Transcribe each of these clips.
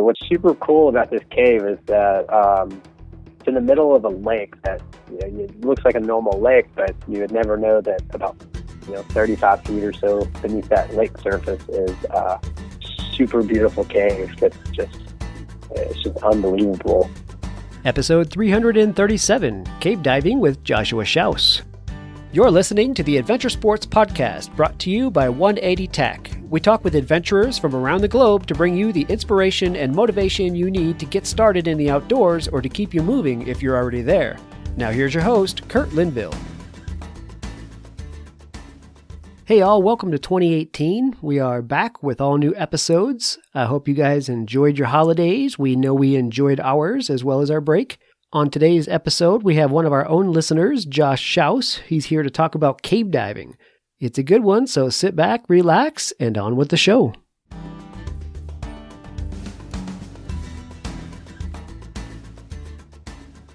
But what's super cool about this cave is that it's in the middle of a lake that, it looks like a normal lake, but you would never know that about 35 feet or so beneath that lake surface is a super beautiful cave that's it's just unbelievable. Episode 337, Cave Diving with Joshua Shouse. You're listening to the Adventure Sports Podcast, brought to you by 180 Tech. We talk with adventurers from around the globe to bring you the inspiration and motivation you need to get started in the outdoors or to keep you moving if you're already there. Now here's your host, Kurt Linville. Hey all, welcome to 2018. We are back with all new episodes. I hope you guys enjoyed your holidays. We know we enjoyed ours as well as our break. On today's episode, we have one of our own listeners, Josh Shouse. He's here to talk about cave diving. It's a good one, so sit back, relax, and on with the show.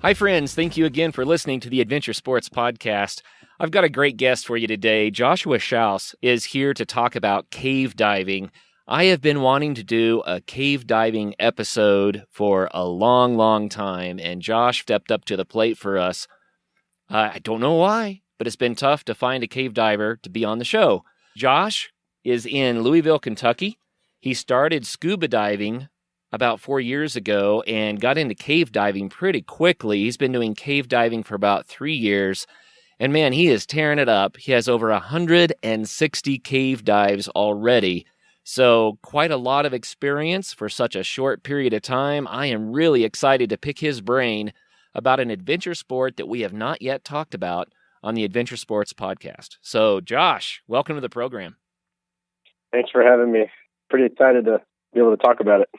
Hi friends, thank you again for listening to the Adventure Sports Podcast. I've got a great guest for you today. Joshua Shouse is here to talk about cave diving. I have been wanting to do a cave diving episode for a long time, and Josh stepped up to the plate for us. I don't know why, but it's been tough to find a cave diver to be on the show. Josh is in Louisville, Kentucky. He started scuba diving about 4 years ago and got into cave diving pretty quickly. He's been doing cave diving for about 3 years. And man, he is tearing it up. He has over 160 cave dives already. So quite a lot of experience for such a short period of time. I am really excited to pick his brain about an adventure sport that we have not yet talked about on the Adventure Sports Podcast. So Josh, welcome to the program. Thanks for having me. Pretty excited to be able to talk about it.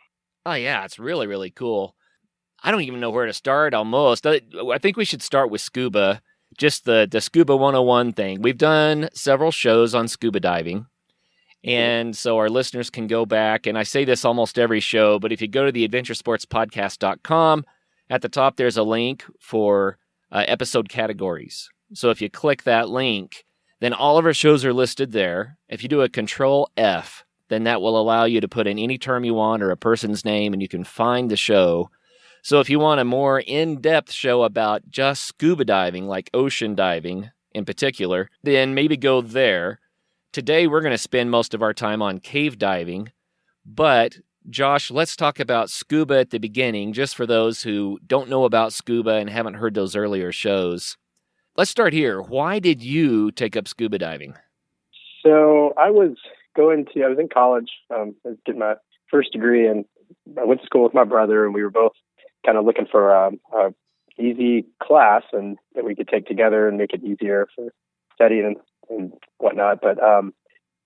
Oh yeah, it's really cool. I don't even know where to start almost. I think we should start with scuba. Just the Scuba 101 thing. We've done several shows on scuba diving, and so our listeners can go back, and I say this almost every show, but if you go to the adventuresportspodcast.com, at the top there's a link for episode categories. So if you click that link, then all of our shows are listed there. If you do a Control F, then that will allow you to put in any term you want or a person's name, and you can find the show. So if you want a more in-depth show about just scuba diving, like ocean diving in particular, then maybe go there. Today, we're going to spend most of our time on cave diving. But, Josh, let's talk about scuba at the beginning, just for those who don't know about scuba and haven't heard those earlier shows. Let's start here. Why did you take up scuba diving? So I was in college, I was getting my first degree, and I went to school with my brother, and we were both kind of looking for a easy class and that we could take together and make it easier for studying and whatnot. But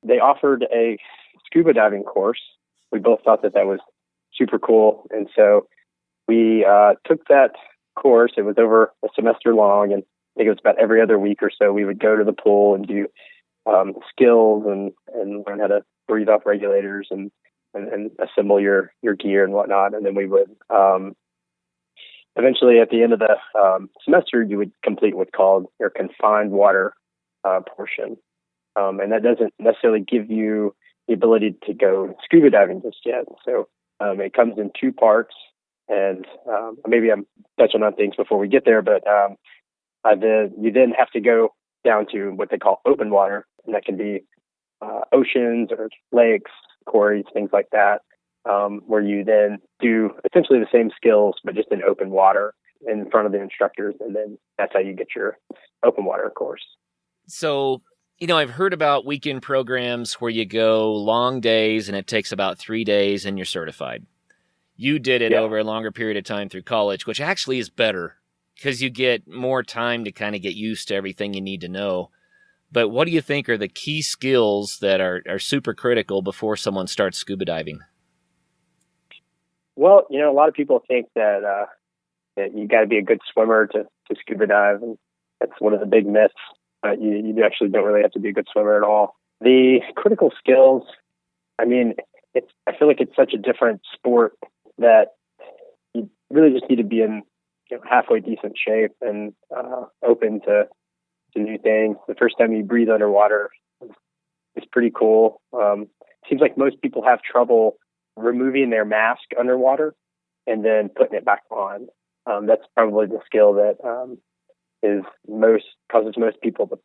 they offered a scuba diving course. We both thought that was super cool. And so we took that course. It was over a semester long, and I think it was about every other week or so we would go to the pool and do skills and learn how to breathe off regulators and assemble your gear and whatnot. And then we would eventually, at the end of the semester, you would complete what's called your confined water portion. And that doesn't necessarily give you the ability to go scuba diving just yet. So it comes in two parts. And maybe I'm touching on things before we get there, but you then have to go down to what they call open water. And that can be oceans or lakes, quarries, things like that. Where you then do essentially the same skills, but just in open water in front of the instructors. And then that's how you get your open water course. So, I've heard about weekend programs where you go long days and it takes about 3 days and you're certified. You did it over a longer period of time through college, which actually is better because you get more time to kind of get used to everything you need to know. But what do you think are the key skills that are super critical before someone starts scuba diving? Well, a lot of people think that you got to be a good swimmer to scuba dive, and that's one of the big myths. You actually don't really have to be a good swimmer at all. The critical skills, I feel like it's such a different sport that you really just need to be in halfway decent shape and open to new things. The first time you breathe underwater is pretty cool. Seems like most people have trouble removing their mask underwater and then putting it back on. That's probably the skill that causes most people the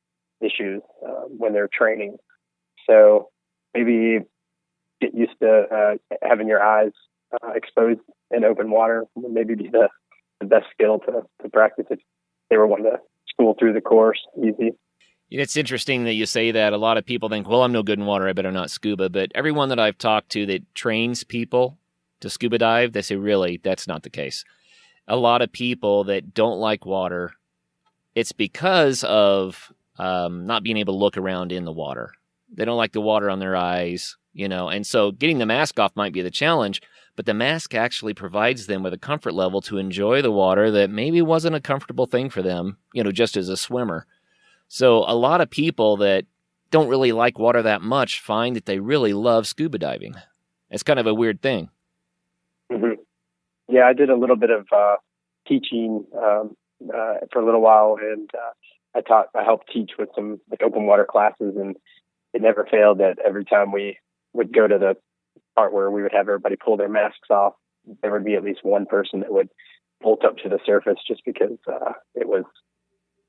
issues when they're training. So maybe get used to having your eyes exposed in open water would maybe be the best skill to practice if they were wanting to school through the course easy. It's interesting that you say that. A lot of people think, well, I'm no good in water, I better not scuba. But everyone that I've talked to that trains people to scuba dive, they say, really, that's not the case. A lot of people that don't like water, it's because of not being able to look around in the water. They don't like the water on their eyes, and so getting the mask off might be the challenge, but the mask actually provides them with a comfort level to enjoy the water that maybe wasn't a comfortable thing for them, just as a swimmer. So a lot of people that don't really like water that much find that they really love scuba diving. It's kind of a weird thing. Mm-hmm. Yeah, I did a little bit of teaching for a little while, and I helped teach with some open water classes, and it never failed that every time we would go to the part where we would have everybody pull their masks off, there would be at least one person that would bolt up to the surface just because it was,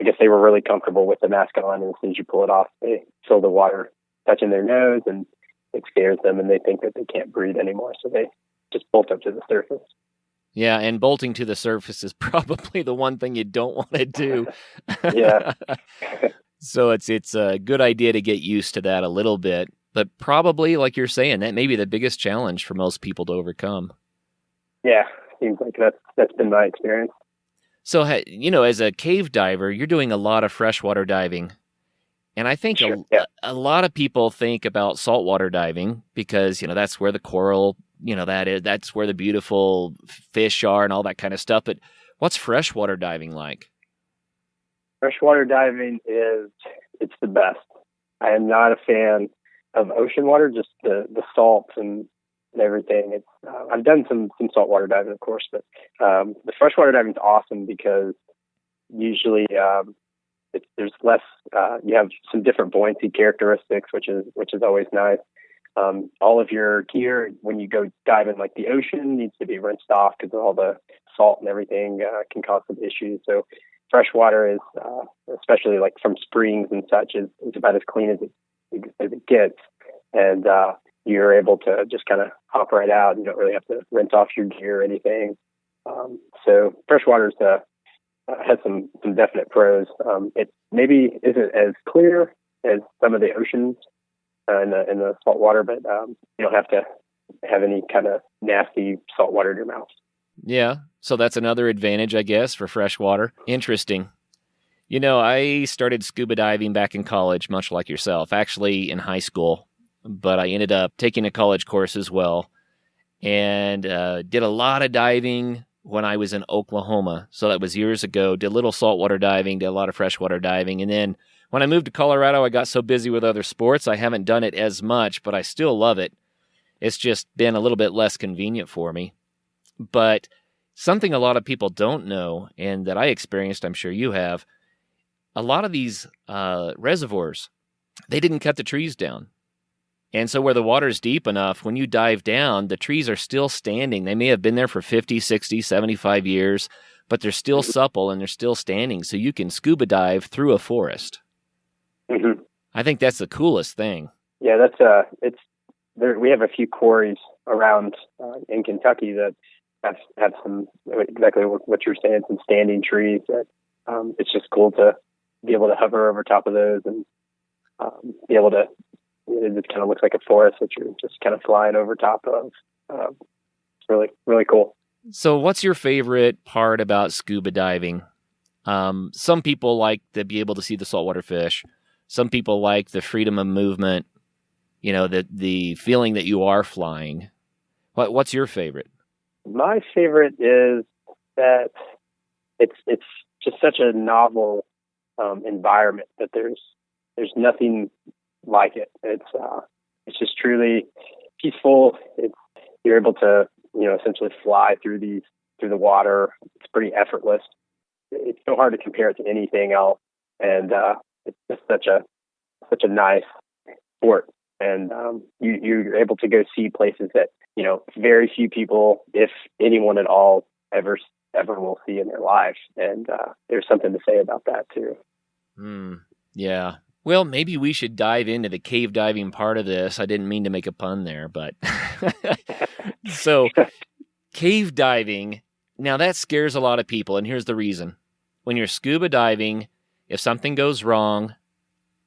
I guess they were really comfortable with the mask on, and as soon as you pull it off, they feel the water touching their nose, and it scares them, and they think that they can't breathe anymore, so they just bolt up to the surface. Yeah, and bolting to the surface is probably the one thing you don't want to do. Yeah. So it's a good idea to get used to that a little bit, but probably, like you're saying, that may be the biggest challenge for most people to overcome. Yeah, seems like that's been my experience. So, as a cave diver, you're doing a lot of freshwater diving. And I think a lot of people think about saltwater diving because, that's where the coral, that's where the beautiful fish are and all that kind of stuff. But what's freshwater diving like? Freshwater diving it's the best. I am not a fan of ocean water, just the salt and everything. I've done some saltwater diving, of course, but the freshwater diving is awesome because usually there's less. You have some different buoyancy characteristics, which is always nice. All of your gear when you go dive in like the ocean needs to be rinsed off because all the salt and everything can cause some issues. So freshwater is, especially like from springs and such, is about as clean as it gets, and you're able to just kind of hop right out. You don't really have to rinse off your gear or anything. So freshwater has some definite pros. It maybe isn't as clear as some of the oceans in the salt water, but you don't have to have any kind of nasty salt water in your mouth. Yeah, so that's another advantage, I guess, for freshwater. Interesting. I started scuba diving back in college, much like yourself, actually in high school, but I ended up taking a college course as well and did a lot of diving when I was in Oklahoma. So that was years ago. Did a little saltwater diving, did a lot of freshwater diving. And then when I moved to Colorado, I got so busy with other sports, I haven't done it as much, but I still love it. It's just been a little bit less convenient for me. But something a lot of people don't know, and that I experienced, I'm sure you have, a lot of these reservoirs, they didn't cut the trees down. And so where the water's deep enough, when you dive down, the trees are still standing. They may have been there for 50, 60, 75 years, but they're still supple and they're still standing. So you can scuba dive through a forest. Mm-hmm. I think that's the coolest thing. Yeah, it's there. We have a few quarries around in Kentucky that have some, exactly what you're saying, some standing trees that it's just cool to be able to hover over top of those and be able to, it just kind of looks like a forest that you're just kind of flying over top of. It's really, really cool. So what's your favorite part about scuba diving? Some people like to be able to see the saltwater fish. Some people like the freedom of movement, the feeling that you are flying. What's your favorite? My favorite is that it's just such a novel environment that there's nothing like it. It's just truly peaceful. You're able to essentially fly through the water. It's pretty effortless. It's so hard to compare it to anything else, and it's just such a nice sport. And you're able to go see places that very few people, if anyone at all, ever will see in their life. And there's something to say about that too. Yeah. Well, maybe we should dive into the cave diving part of this. I didn't mean to make a pun there, but so cave diving, now that scares a lot of people. And here's the reason. When you're scuba diving, if something goes wrong,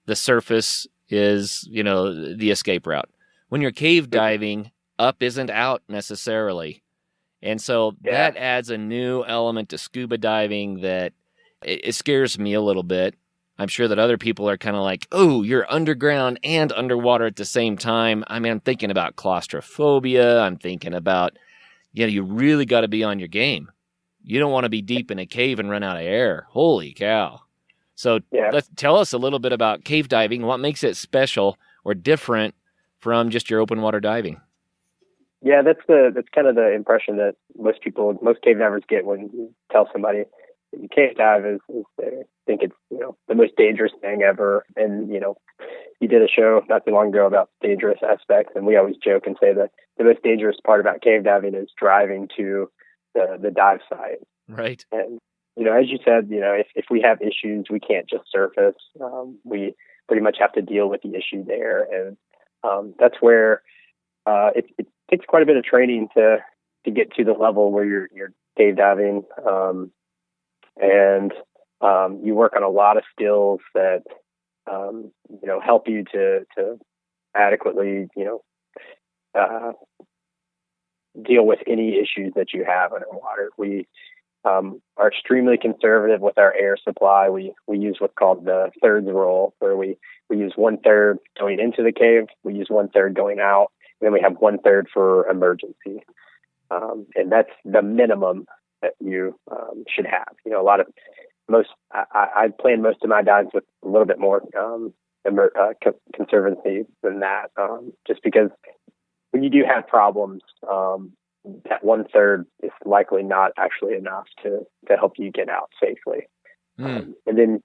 the surface is, the escape route. When you're cave diving, up isn't out necessarily. And so that adds a new element to scuba diving that it scares me a little bit. I'm sure that other people are kind of like, oh, you're underground and underwater at the same time. I mean, I'm thinking about claustrophobia. I'm thinking about, you really got to be on your game. You don't want to be deep in a cave and run out of air. Holy cow. So let's tell us a little bit about cave diving. What makes it special or different from just your open water diving? Yeah, that's kind of the impression that most cave divers get when you tell somebody that you cave dive is they think it's, the most dangerous thing ever. And, you did a show not too long ago about dangerous aspects. And we always joke and say that the most dangerous part about cave diving is driving to the dive site. Right. And, as you said, if we have issues, we can't just surface. We pretty much have to deal with the issue there. And that's where it takes quite a bit of training to get to the level where you're cave diving. And you work on a lot of skills that, help you to adequately, deal with any issues that you have underwater. We are extremely conservative with our air supply. We use what's called the thirds rule, where we use 1/3 going into the cave, we use 1/3 going out, and then we have 1/3 for emergency. And that's the minimum that you should have. I plan most of my dives with a little bit more conservancy than that, just because when you do have problems, that 1/3 is likely not actually enough to help you get out safely. And then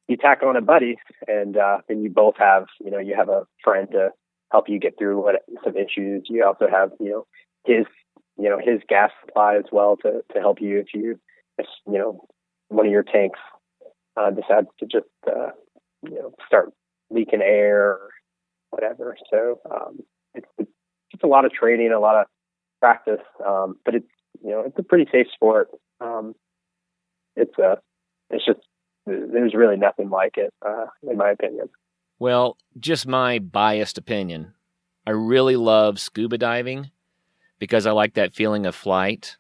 you tack on a buddy, and then you both have, you have a friend to help you get through some issues. You also have, his gas supply as well to help you if one of your tanks decides to just, start leaking air or whatever. So it's just a lot of training, a lot of practice, but it's a pretty safe sport. It's just, there's really nothing like it, in my opinion. Well, just my biased opinion. I really love scuba diving because I like that feeling of flight.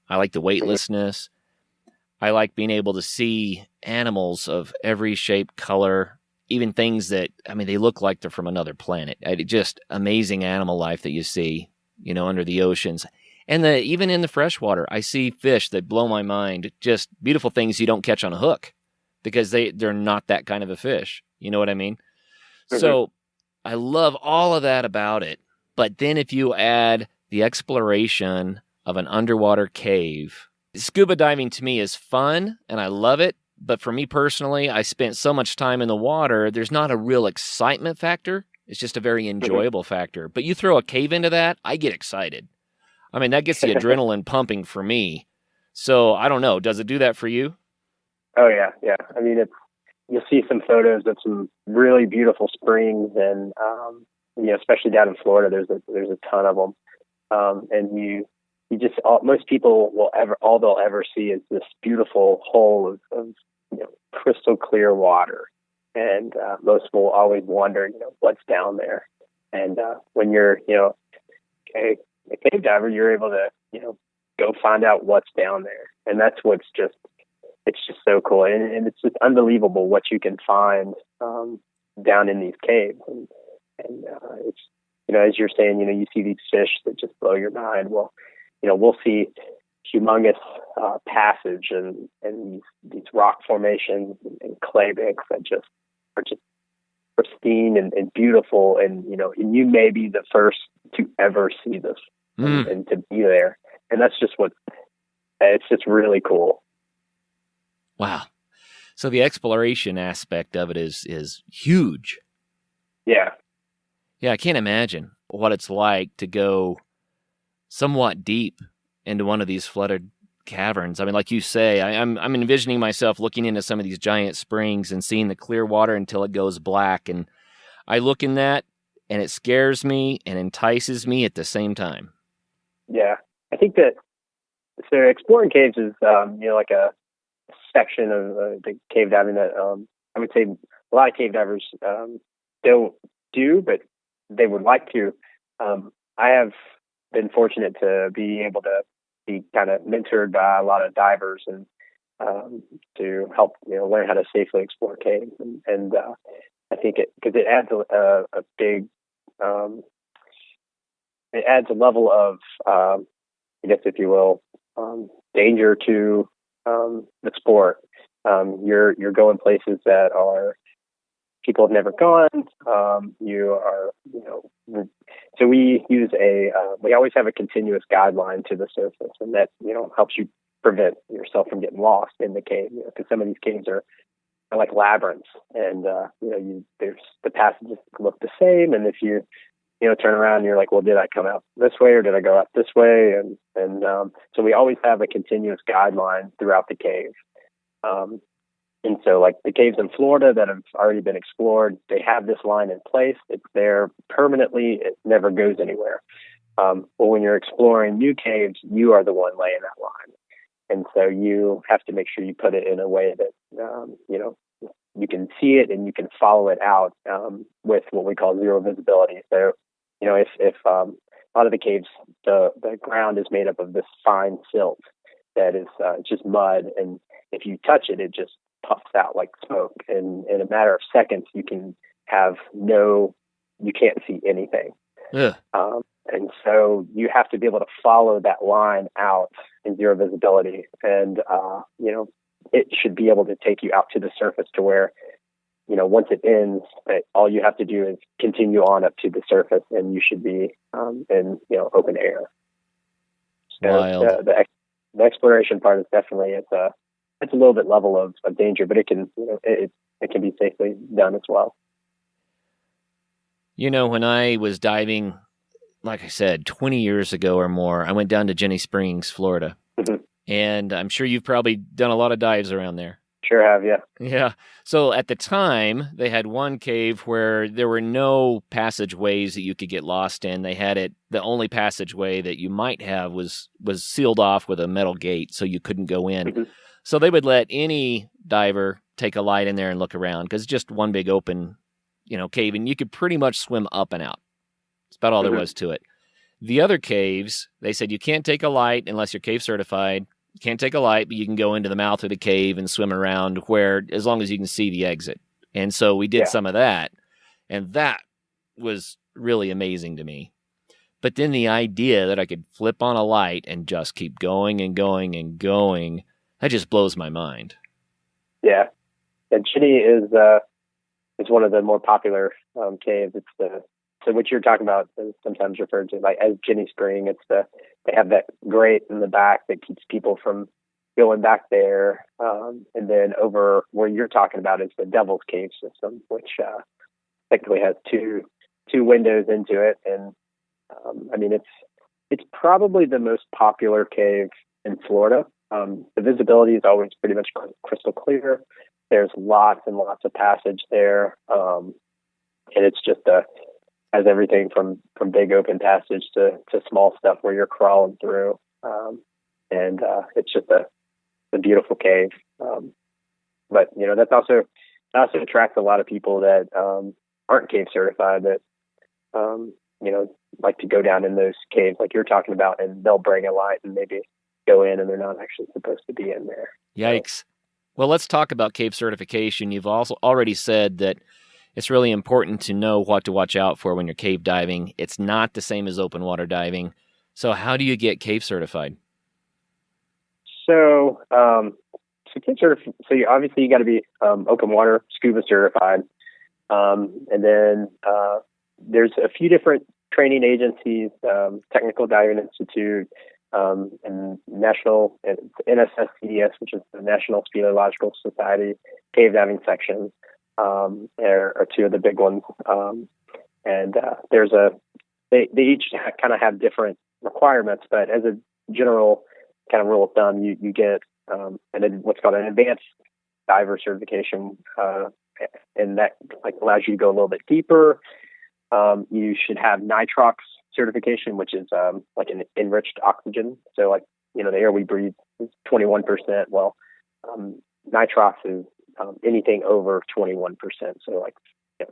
I like the weightlessness. I like being able to see animals of every shape, color, even things that, they look like they're from another planet. Just amazing animal life that you see, under the oceans. And even in the freshwater, I see fish that blow my mind, just beautiful things you don't catch on a hook because they're not that kind of a fish. You know what I mean? Mm-hmm. So I love all of that about it. But then if you add the exploration of an underwater cave, scuba diving to me is fun and I love it. But for me personally, I spent so much time in the water, there's not a real excitement factor. It's just a very enjoyable factor. But you throw a cave into that, I get excited. That gets the adrenaline pumping for me. So I don't know. Does it do that for you? Oh, yeah. Yeah. You'll see some photos of some really beautiful springs and, especially down in Florida, there's a ton of them. And you just, most people all they'll ever see is this beautiful hole of crystal clear water. And most will always wonder, what's down there. And when you're, a cave diver, you're able to, go find out what's down there. And that's it's just so cool. And it's just unbelievable what you can find down in these caves. And it's, as you're saying, you see these fish that just blow your mind. Well, we'll see humongous passage and these rock formations and clay banks that are just pristine and beautiful. And, and you may be the first to ever see this and to be there. And that's just it's just really cool. Wow. So the exploration aspect of it is huge. Yeah. Yeah. I can't imagine what it's like to go somewhat deep into one of these flooded caverns. I mean, like you say, I'm envisioning myself looking into some of these giant springs and seeing the clear water until it goes black. And I look in that, and it scares me and entices me at the same time. Yeah, I think that so exploring caves is like a section of the cave diving that I would say a lot of cave divers don't do, but they would like to. I have been fortunate to be able to be kind of mentored by a lot of divers and to help learn how to safely explore caves, and I think because it adds a big it adds a level of I guess if you will danger to the sport. You're going places that are people have never gone. You are, so we use we always have a continuous guideline to the surface, and that, helps you prevent yourself from getting lost in the cave, because some of these caves are like labyrinths, and, there's the passages look the same. And if you, turn around and you're like, well, did I come out this way or did I go out this way? And so we always have a continuous guideline throughout the cave. And so like the caves in Florida that have already been explored, they have this line in place. It's there permanently. It never goes anywhere. Well, when you're exploring new caves, you are the one laying that line. And so you have to make sure you put it in a way that, you can see it and you can follow it out with what we call zero visibility. So, if a lot of the caves, the ground is made up of this fine silt that is just mud. And if you touch it, it just puffs out like smoke. And in a matter of seconds, you can't see anything. Yeah. And so you have to be able to follow that line out in zero visibility. And, it should be able to take you out to the surface to where, once it ends, all you have to do is continue on up to the surface, and you should be in, open air. So Wild. The exploration part is definitely, it's a little bit level of danger, but it can, it can be safely done as well. When I was diving, like I said, 20 years ago or more, I went down to Ginnys Springs, Florida. Mm-hmm. And I'm sure you've probably done a lot of dives around there. Sure have, yeah. Yeah. So at the time, they had one cave where there were no passageways that you could get lost in. They had the only passageway that you might have was sealed off with a metal gate, so you couldn't go in. Mm-hmm. So they would let any diver take a light in there and look around, because it's just one big open, cave, and you could pretty much swim up and out. That's about all there was to it. The other caves, they said you can't take a light unless you're cave certified. You can't take a light, but you can go into the mouth of the cave and swim around as long as you can see the exit. And so we did some of that, and that was really amazing to me. But then the idea that I could flip on a light and just keep going and going and going, that just blows my mind. Yeah. And Ginny is one of the more popular caves. So what you're talking about is sometimes referred to like as Ginnys Spring. They have that grate in the back that keeps people from going back there. And then over where you're talking about is the Devil's Cave system, which technically has two windows into it. And it's probably the most popular cave in Florida. The visibility is always pretty much crystal clear. There's lots and lots of passage there. And it's just has everything from big open passage to small stuff where you're crawling through. And it's just a beautiful cave. But, that also attracts a lot of people that aren't cave certified that, like to go down in those caves like you're talking about, and they'll bring a light and maybe go in and they're not actually supposed to be in there. Yikes. So, well, let's talk about cave certification. You've also already said that it's really important to know what to watch out for when you're cave diving. It's not the same as open water diving. So how do you get cave certified? So cave certified. So obviously you got to be open water SCUBA certified, and then there's a few different training agencies: Technical Diving Institute, and National NSSCDS, which is the National Speleological Society Cave Diving Section. There are two of the big ones. And they each kind of have different requirements, but as a general kind of rule of thumb, you get what's called an advanced diver certification, and that like allows you to go a little bit deeper. You should have nitrox certification, which is like an enriched oxygen. So like, the air we breathe is 21%. Well, nitrox is anything over 21%. So like,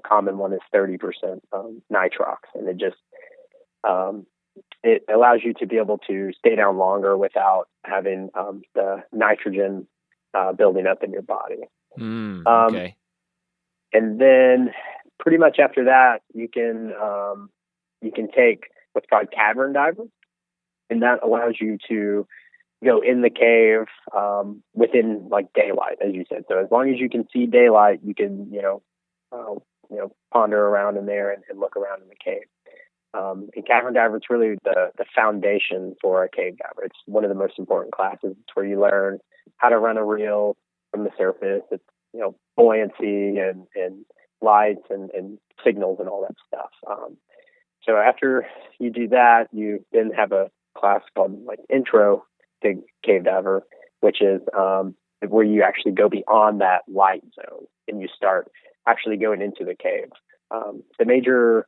common one is 30% nitrox, and it just it allows you to be able to stay down longer without having the nitrogen building up in your body. Okay. And then pretty much after that, you can take what's called cavern diver, and that allows you to go in the cave within like daylight, as you said. So as long as you can see daylight, you can ponder around in there and look around in the cave. And cavern diver, it's really the foundation for a cave diver. It's one of the most important classes. It's where you learn how to run a reel from the surface. It's buoyancy and lights and signals and all that stuff. So after you do that, you then have a class called like Intro to Cave Diver, which is where you actually go beyond that light zone and you start actually going into the cave. The major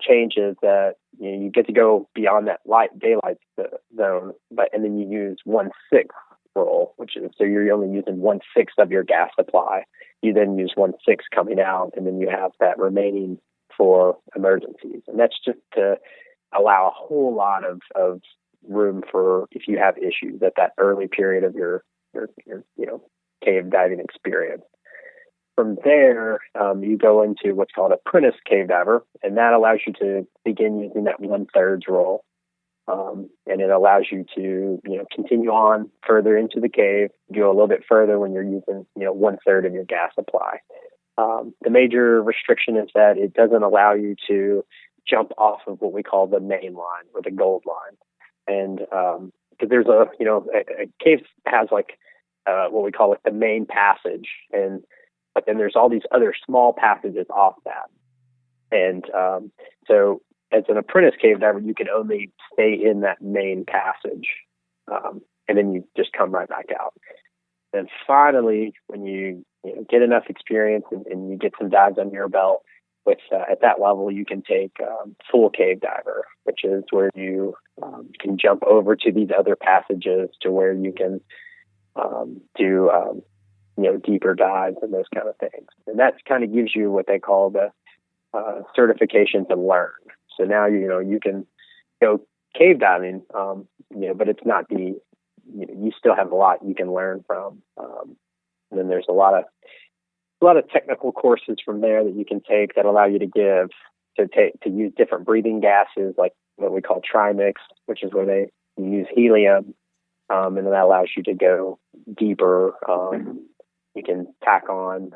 change is that you get to go beyond that daylight zone, and then you use 1/6 roll, which is, so you're only using 1/6 of your gas supply. You then use 1/6 coming out, and then you have that remaining for emergencies. And that's just to allow a whole lot of room for if you have issues at that early period of your cave diving experience. From there, you go into what's called apprentice cave diver, and that allows you to begin using that 1/3 roll. And it allows you to, continue on further into the cave, go a little bit further when you're using, 1/3 of your gas supply. The major restriction is that it doesn't allow you to jump off of what we call the main line or the gold line. And because there's a cave has like what we call like the main passage, but then there's all these other small passages off that. And so as an apprentice cave diver, you can only stay in that main passage, and then you just come right back out. And finally, when you get enough experience and you get some dives under your belt, at that level, you can take full cave diver, which is where you can jump over to these other passages to where you can do deeper dives and those kind of things. And that kind of gives you what they call the certification to learn. So now, you can go cave diving, but it's not you still have a lot you can learn from. And then there's a lot of technical courses from there that you can take that allow you to use different breathing gases, like what we call trimix, which is where they use helium. And then that allows you to go deeper. You can tack on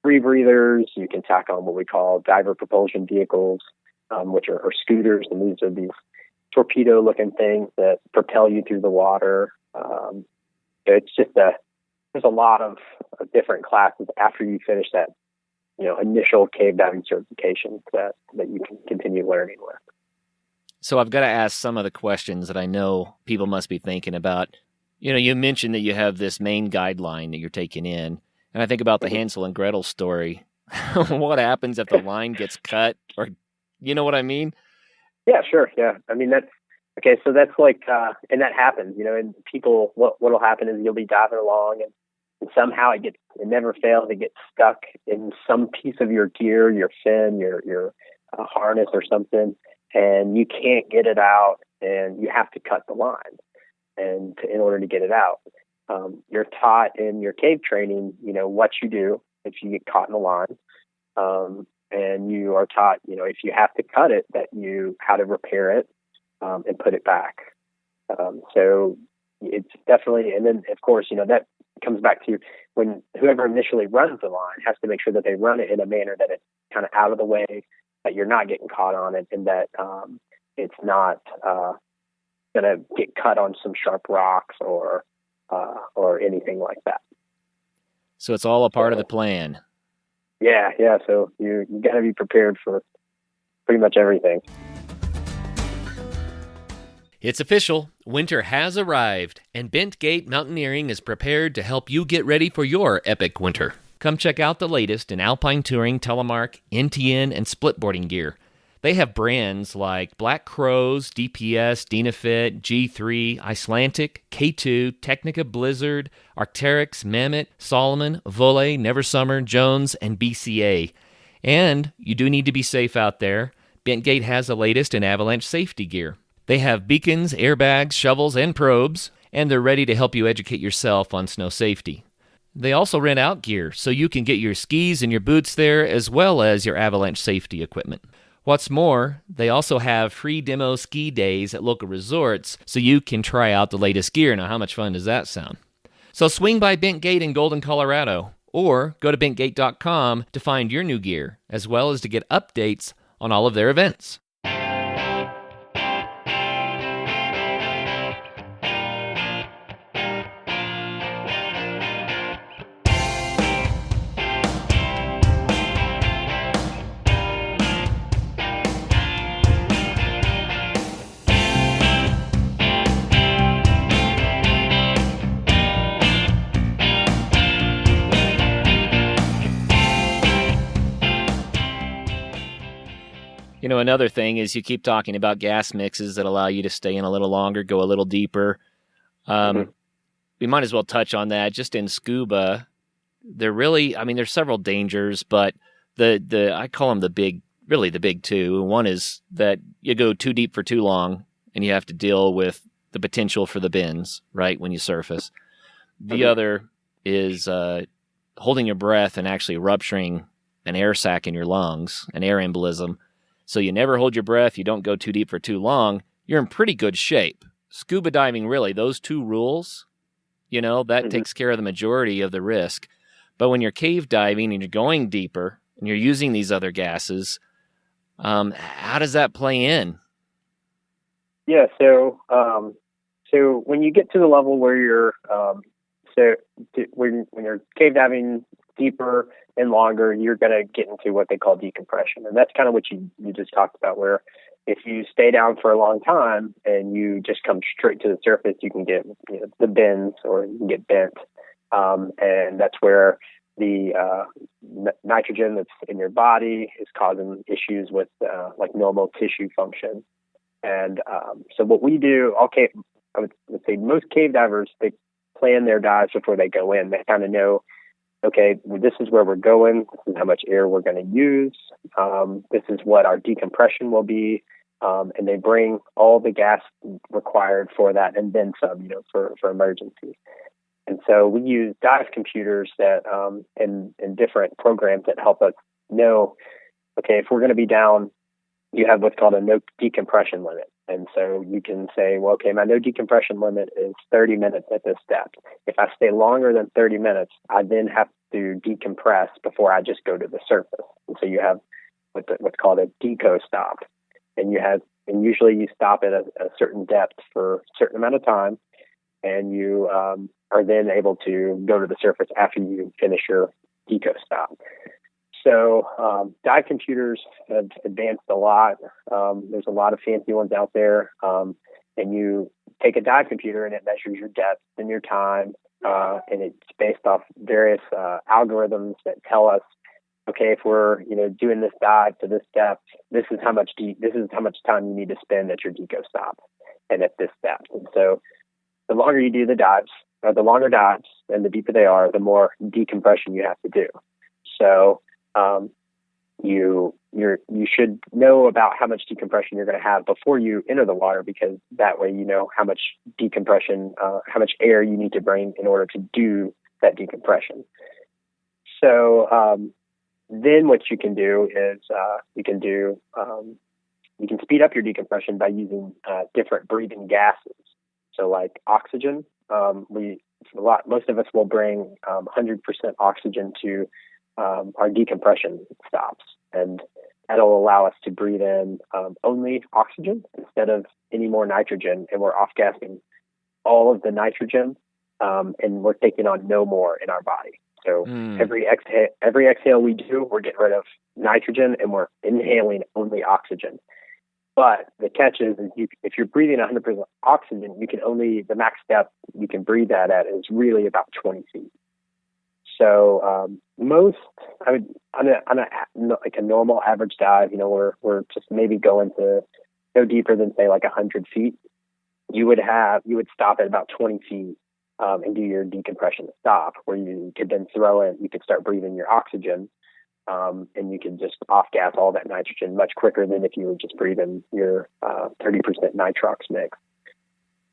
rebreathers. You can tack on what we call diver propulsion vehicles, which are scooters. And these are these torpedo-looking things that propel you through the water. It's just there's a lot of different classes after you finish that, initial cave diving certification that you can continue learning with. So I've got to ask some of the questions that I know people must be thinking about. You mentioned that you have this main guideline that you're taking in, and I think about the Hansel and Gretel story. What happens if the line gets cut, or you know what I mean? Yeah, sure. Yeah. I mean, that's okay. So that's like, and that happens, and people, what'll happen is you'll be diving along and somehow it never fails. It gets stuck in some piece of your gear, your fin, your harness or something, and you can't get it out, and you have to cut the line. And in order to get it out, you're taught in your cave training, what you do if you get caught in the line. And you are taught, if you have to cut it, how to repair it and put it back. So it's definitely, and then of course, that comes back to when whoever initially runs the line has to make sure that they run it in a manner that it's kind of out of the way, that you're not getting caught on it, and that it's not going to get cut on some sharp rocks or anything like that. So it's all a part of the plan. Yeah. So you got to be prepared for pretty much everything. It's official. Winter has arrived, and Bent Gate Mountaineering is prepared to help you get ready for your epic winter. Come check out the latest in alpine touring, telemark, NTN, and splitboarding gear. They have brands like Black Crows, DPS, Dynafit, G3, Icelantic, K2, Technica Blizzard, Arc'teryx, Mammoth, Solomon, Volley, Neversummer, Jones, and BCA. And you do need to be safe out there. Bentgate has the latest in avalanche safety gear. They have beacons, airbags, shovels, and probes, and they're ready to help you educate yourself on snow safety. They also rent out gear, so you can get your skis and your boots there, as well as your avalanche safety equipment. What's more, they also have free demo ski days at local resorts, so you can try out the latest gear. Now, how much fun does that sound? So swing by Bentgate in Golden, Colorado, or go to bentgate.com to find your new gear, as well as to get updates on all of their events. You know, another thing is you keep talking about gas mixes that allow you to stay in a little longer, go a little deeper. We might as well touch on that. Just in scuba, there's several dangers, but I call them the big two. One is that you go too deep for too long, and you have to deal with the potential for the bends, right, when you surface. The other is holding your breath and actually rupturing an air sac in your lungs, an air embolism. So you never hold your breath, you don't go too deep for too long, you're in pretty good shape. Scuba diving, really, those two rules, that takes care of the majority of the risk. But when you're cave diving and you're going deeper and you're using these other gases, how does that play in? Yeah, so when you get to the level where you're when you're cave diving deeper and longer, you're going to get into what they call decompression. And that's kind of what you just talked about, where if you stay down for a long time and you just come straight to the surface, you can get the bends, or you can get bent. And that's where the nitrogen that's in your body is causing issues with like normal tissue function. And so what we do, I would say most cave divers, they plan their dives before they go in. They kind of know, okay, this is where we're going. This is how much air we're going to use. This is what our decompression will be. And they bring all the gas required for that, and then some, for emergency. And so we use dive computers that, and different programs that help us know, okay, if we're going to be down, you have what's called a no decompression limit. And so you can say, well, okay, my no decompression limit is 30 minutes at this step. If I stay longer than 30 minutes, I then have to decompress before I just go to the surface. And so you have what's called a deco stop. And usually you stop at a certain depth for a certain amount of time, and you are then able to go to the surface after you finish your deco stop. So dive computers have advanced a lot. There's a lot of fancy ones out there. And you take a dive computer and it measures your depth and your time. And it's based off various algorithms that tell us, okay, if we're doing this dive to this depth, this is how much time you need to spend at your deco stop and at this depth. And so the longer you do the dives, or the longer dives and the deeper they are, the more decompression you have to do. So you should know about how much decompression you're going to have before you enter the water, because that way you know how much decompression, how much air you need to bring in order to do that decompression. So then what you can do is you can speed up your decompression by using different breathing gases. So like oxygen, most of us will bring 100% oxygen to our decompression stops, and that'll allow us to breathe in only oxygen instead of any more nitrogen, and we're off-gassing all of the nitrogen, and we're taking on no more in our body. So every exhale we do, we're getting rid of nitrogen, and we're inhaling only oxygen. But the catch is if you're breathing 100% oxygen, the max depth you can breathe that at is really about 20 feet. So on a normal average dive, we're just maybe going to go deeper than say like 100 feet. You would stop at about 20 feet and do your decompression stop, where you could then throw in, you could start breathing your oxygen, and you can just off gas all that nitrogen much quicker than if you were just breathing your 30% nitrox mix.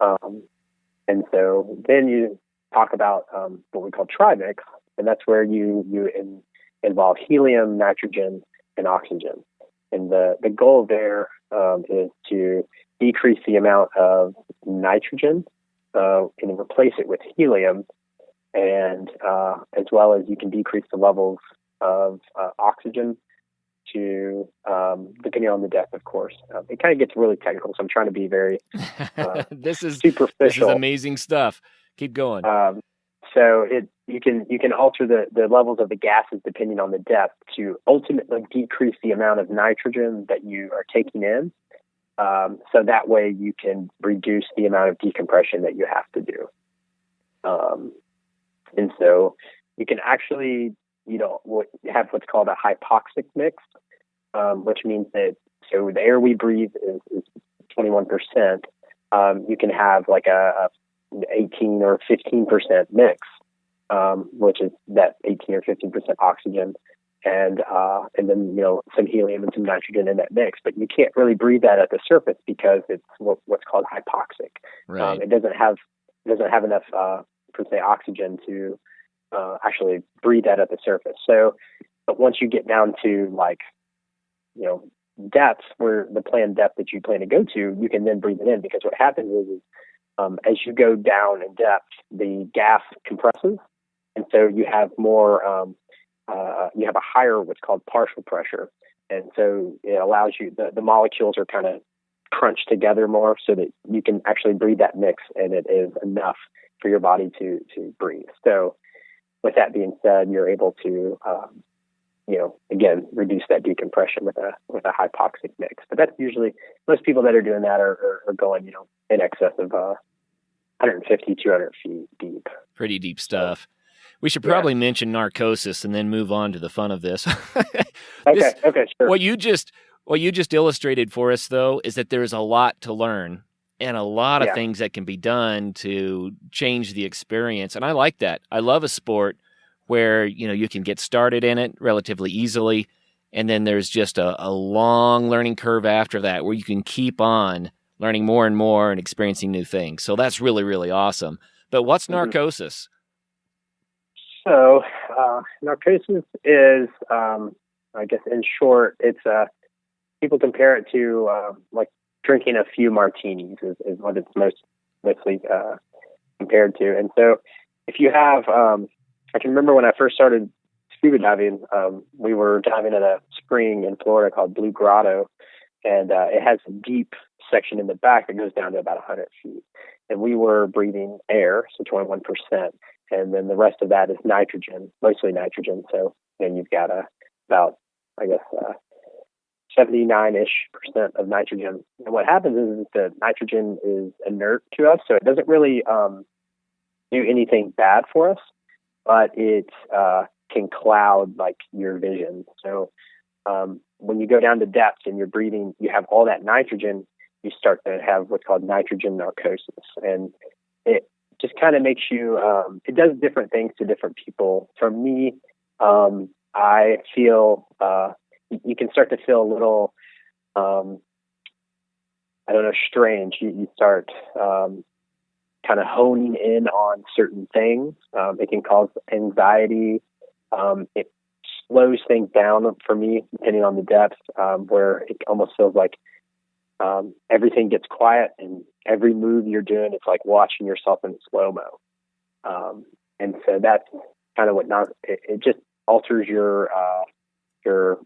And so then you talk about what we call trimix, and that's where you involve helium, nitrogen, and oxygen. And the goal there is to decrease the amount of nitrogen and replace it with helium, and as well as you can decrease the levels of oxygen to, depending on the depth, of course. It kind of gets really technical, so I'm trying to be very this is superficial. This is amazing stuff. Keep going. So you can alter the levels of the gases depending on the depth to ultimately decrease the amount of nitrogen that you are taking in. So that way you can reduce the amount of decompression that you have to do. And so you can actually, have what's called a hypoxic mix, which means that, so the air we breathe is 21%. You can have like a 18 or 15% mix, which is that 18 or 15% oxygen, and then some helium and some nitrogen in that mix. But you can't really breathe that at the surface because it's what's called hypoxic. Right. It doesn't have enough per se oxygen to actually breathe that at the surface. So, but once you get down to depths where the planned depth that you plan to go to, you can then breathe it in, because what happens is as you go down in depth, the gas compresses, and so you have more, you have a higher what's called partial pressure, and so it allows you, the molecules are kind of crunched together more, so that you can actually breathe that mix, and it is enough for your body to breathe. So, with that being said, you're able to, again, reduce that decompression with a hypoxic mix. But that's usually, most people that are doing that are going, in excess of 150, 200 feet deep. Pretty deep stuff. We should probably mention Narcosis and then move on to the fun of this. Okay, sure. What you just illustrated for us, though, is that there's a lot to learn and a lot of things that can be done to change the experience. And I like that. I love a sport where, you can get started in it relatively easily, and then there's just a long learning curve after that where you can keep on learning more and more and experiencing new things. So that's really, really awesome. But what's Narcosis? So Narcosis is, I guess in short, it's people compare it to like drinking a few martinis is what it's mostly compared to. And so if you have, I can remember when I first started scuba diving, we were diving at a spring in Florida called Blue Grotto, and it has a deep section in the back that goes down to about 100 feet. And we were breathing air, so 21%. And then the rest of that is nitrogen, mostly nitrogen. So then you've got about, I guess, 79-ish% of nitrogen. And what happens is the nitrogen is inert to us, so it doesn't really do anything bad for us, but it can cloud like your vision. So when you go down to depth and you're breathing, you have all that nitrogen, you start to have what's called nitrogen narcosis. And it just kind of makes you, it does different things to different people. For me, I feel, you can start to feel a little, strange. You start kind of honing in on certain things. It can cause anxiety. It slows things down for me, depending on the depth, where it almost feels like everything gets quiet, and every move you're doing, it's like watching yourself in slow-mo. And so that's kind of what it just alters your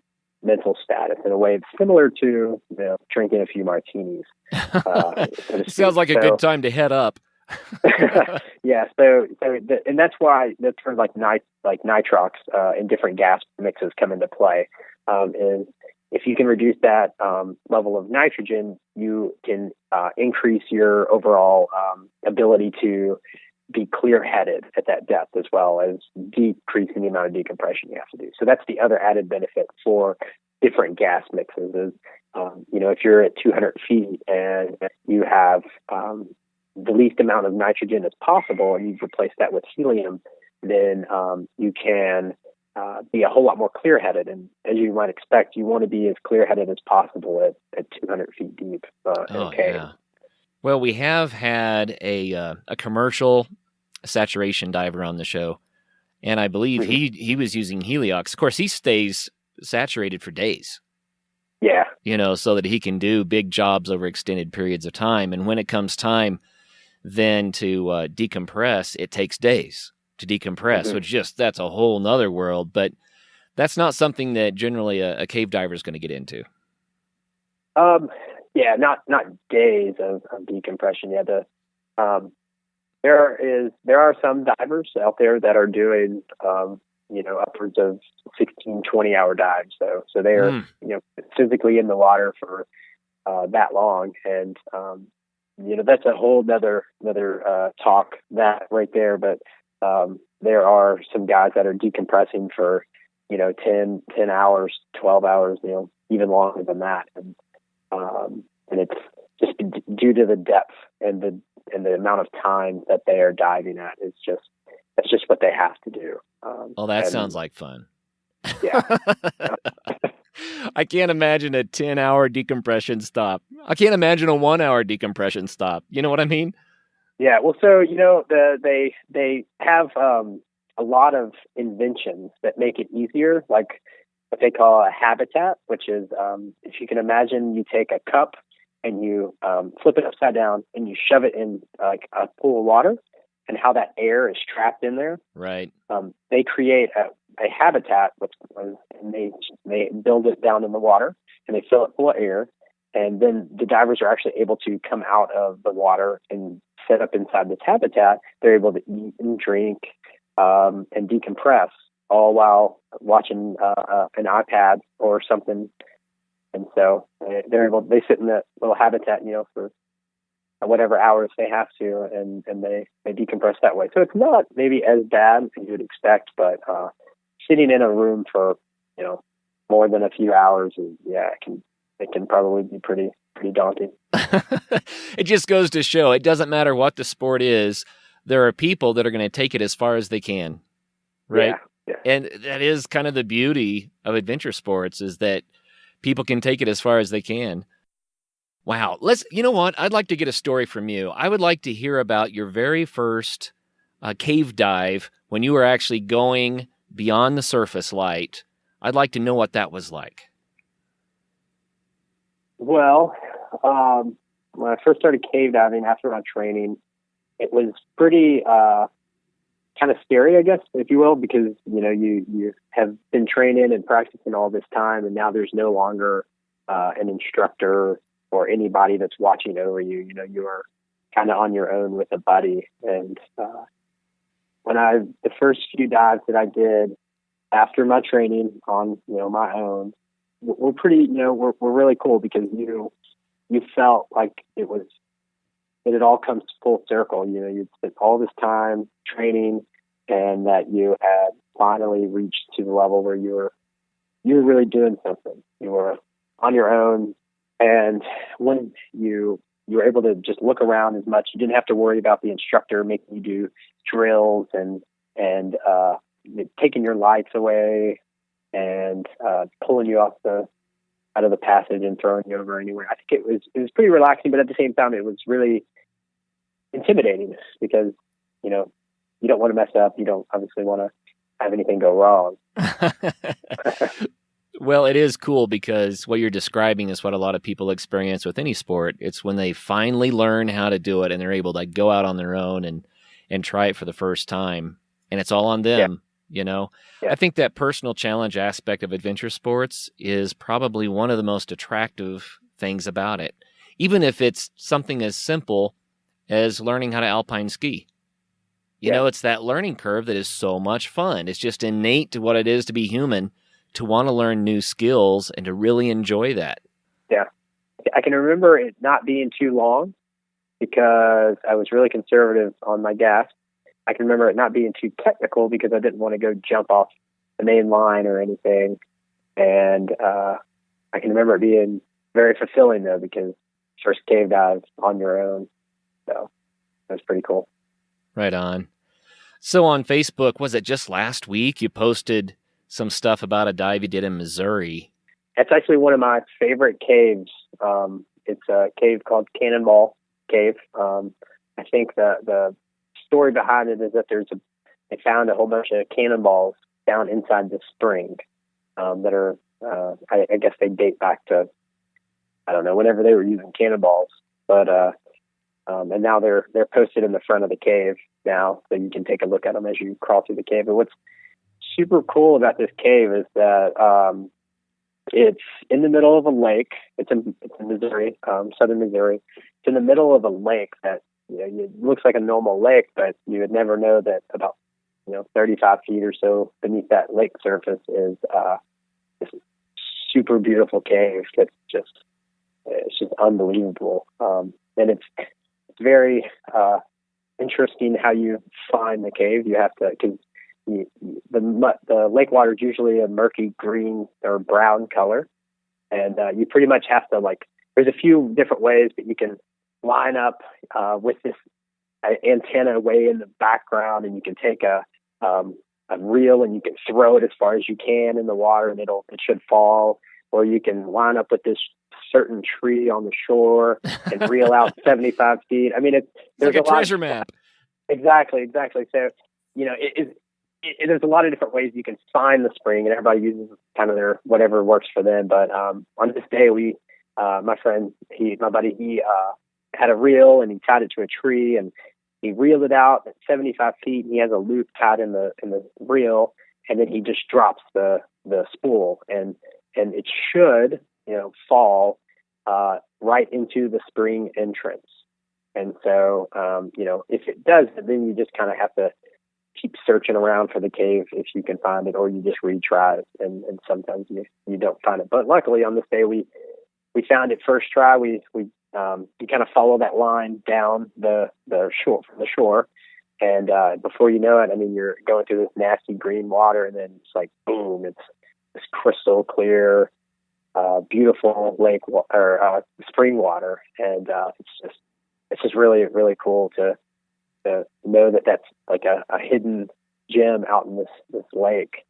mental status in a way it's similar to drinking a few martinis. Sounds like a good time to head up. Yeah, and that's why the terms like nitrox and different gas mixes come into play. Is if you can reduce that level of nitrogen, you can increase your overall ability to be clear-headed at that depth, as well as decreasing the amount of decompression you have to do. So that's the other added benefit for different gas mixes is, if you're at 200 feet and you have the least amount of nitrogen as possible, and you've replaced that with helium, then you can be a whole lot more clear-headed. And as you might expect, you want to be as clear-headed as possible at 200 feet deep in a cave. Yeah. Well, we have had a commercial saturation diver on the show, and I believe he was using Heliox. Of course, he stays saturated for days. Yeah. So that he can do big jobs over extended periods of time. And when it comes time then to decompress, it takes days to decompress, which that's a whole nother world. But that's not something that generally a cave diver is going to get into. Yeah, not days of decompression. Yeah, there are some divers out there that are doing upwards of 16, 20-hour dives. So they're physically in the water for that long, and that's a whole other talk that right there. But there are some guys that are decompressing for 10 hours, 12 hours, even longer than that, and it's just due to the depth and the amount of time that they are diving at. That's just what they have to do. That sounds like fun. Yeah. I can't imagine a 10-hour decompression stop. I can't imagine a 1-hour decompression stop. You know what I mean? Yeah. Well, so, they have a lot of inventions that make it easier, like what they call a habitat, which is, if you can imagine, you take a cup and you flip it upside down and you shove it in like a pool of water, and how that air is trapped in there. Right. They create a habitat, and they build it down in the water, and they fill it full of air, and then the divers are actually able to come out of the water and set up inside this habitat. They're able to eat and drink and decompress, all while watching an iPad or something. And so they sit in that little habitat, for whatever hours they have to, and they decompress that way. So it's not maybe as bad as you would expect, but sitting in a room for more than a few hours, it can probably be pretty daunting. It just goes to show it doesn't matter what the sport is. There are people that are going to take it as far as they can, right? Yeah. And that is kind of the beauty of adventure sports, is that people can take it as far as they can. Wow. You know what? I'd like to get a story from you. I would like to hear about your very first cave dive when you were actually going beyond the surface light. I'd like to know what that was like. Well, when I first started cave diving after my training, it was pretty kind of scary, I guess, if you will, because, you have been training and practicing all this time, and now there's no longer an instructor or anybody that's watching over you. You are kind of on your own with a buddy. And the first few dives that I did after my training on, my own, were pretty, were really cool, because you felt like it had all come full circle. You'd spent all this time training, and that you had finally reached to the level where you were really doing something. You were on your own. And when you were able to just look around as much, you didn't have to worry about the instructor making you do drills and taking your lights away and pulling you out of the passage and throwing you over anywhere. I think it was pretty relaxing, but at the same time, it was really intimidating, because you don't want to mess up. You don't obviously want to have anything go wrong. Well, it is cool, because what you're describing is what a lot of people experience with any sport. It's when they finally learn how to do it and they're able to go out on their own and try it for the first time. And it's all on them, Yeah. I think that personal challenge aspect of adventure sports is probably one of the most attractive things about it. Even if it's something as simple as learning how to alpine ski. It's that learning curve that is so much fun. It's just innate to what it is to be human, to want to learn new skills and to really enjoy that. Yeah. I can remember it not being too long because I was really conservative on my gas. I can remember it not being too technical because I didn't want to go jump off the main line or anything. And I can remember it being very fulfilling, though, because first cave dive on your own. So that was pretty cool. Right on. So on Facebook, was it just last week you posted some stuff about a dive you did in Missouri? It's actually one of my favorite caves. It's a cave called Cannonball Cave. I think the story behind it is that they found a whole bunch of cannonballs down inside the spring that are, I guess they date back to, I don't know, whenever they were using cannonballs. But and now they're posted in the front of the cave now, so you can take a look at them as you crawl through the cave. But what's super cool about this cave is that it's in the middle of a lake. It's in Missouri, southern Missouri. It's in the middle of a lake that, it looks like a normal lake, but you would never know that about 35 feet or so beneath that lake surface is this super beautiful cave that's just unbelievable. And it's very interesting how you find the cave. You have to, because the lake water is usually a murky green or brown color, and you pretty much have to, there's a few different ways that you can line up with this antenna way in the background, and you can take a reel and you can throw it as far as you can in the water, and it should fall. Or you can line up with this certain tree on the shore and reel out 75 feet. I mean, there's like a treasure map. Exactly. So, there's a lot of different ways you can find the spring, and everybody uses kind of their whatever works for them. But on this day, my buddy, he had a reel and he tied it to a tree and he reeled it out at 75 feet. And he has a loop tied in the reel, and then he just drops the spool, and it should fall right into the spring entrance. And so if it does, then you just kind of have to keep searching around for the cave if you can find it, or you just retry it, and sometimes you don't find it. But luckily on this day we found it first try. We kind of follow that line down the shore, from the shore, and before you know it, I mean, you're going through this nasty green water, and then it's like boom, it's this crystal clear, beautiful lake or spring water, and it's just really, really cool to know that that's like a hidden gem out in this lake.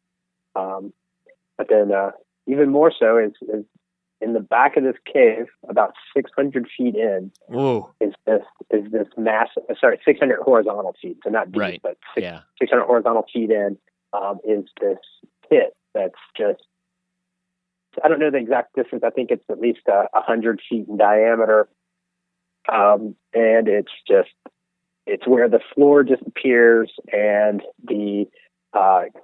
But then even more so is in the back of this cave, about 600 feet in, is this massive, 600 horizontal feet, so not deep, right, but 600 horizontal feet in, is this pit that's just, I don't know the exact distance. I think it's at least 100 feet in diameter. And it's where the floor disappears and the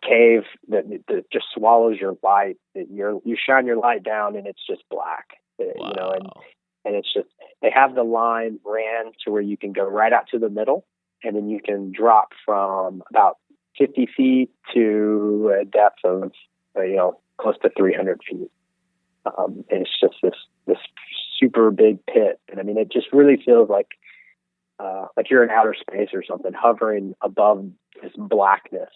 cave that just swallows your light. You shine your light down and it's just black. Wow. And it's just, they have the line ran to where you can go right out to the middle, and then you can drop from about 50 feet to a depth of close to 300 feet. And it's just this super big pit. And I mean, it just really feels like you're in outer space or something, hovering above this blackness.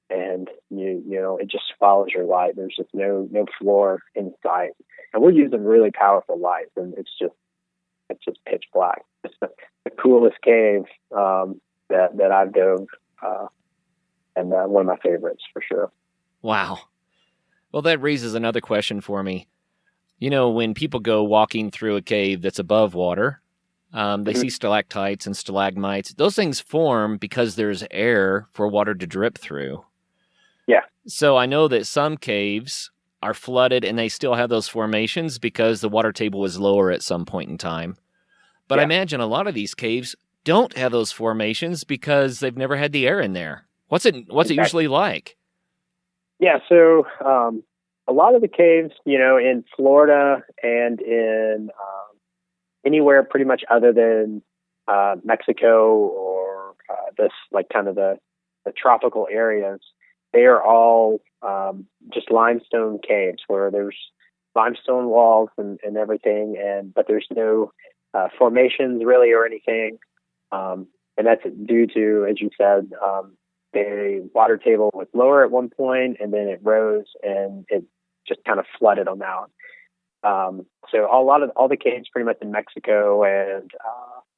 And it just follows your light. There's just no floor in sight. And we're using really powerful lights, and it's just pitch black. It's the coolest cave that I've dove, and one of my favorites for sure. Wow. Well, that raises another question for me. When people go walking through a cave that's above water, they see stalactites and stalagmites. Those things form because there's air for water to drip through. Yeah. So I know that some caves are flooded and they still have those formations because the water table was lower at some point in time. But I imagine a lot of these caves don't have those formations because they've never had the air in there. What's it usually like? Yeah, so a lot of the caves, in Florida and in anywhere pretty much other than Mexico or this, like kind of the tropical areas, they are all just limestone caves where there's limestone walls and everything, but there's no formations really or anything. And that's due to, as you said, the water table was lower at one point, and then it rose, and it just kind of flooded them out. So all the caves pretty much in Mexico and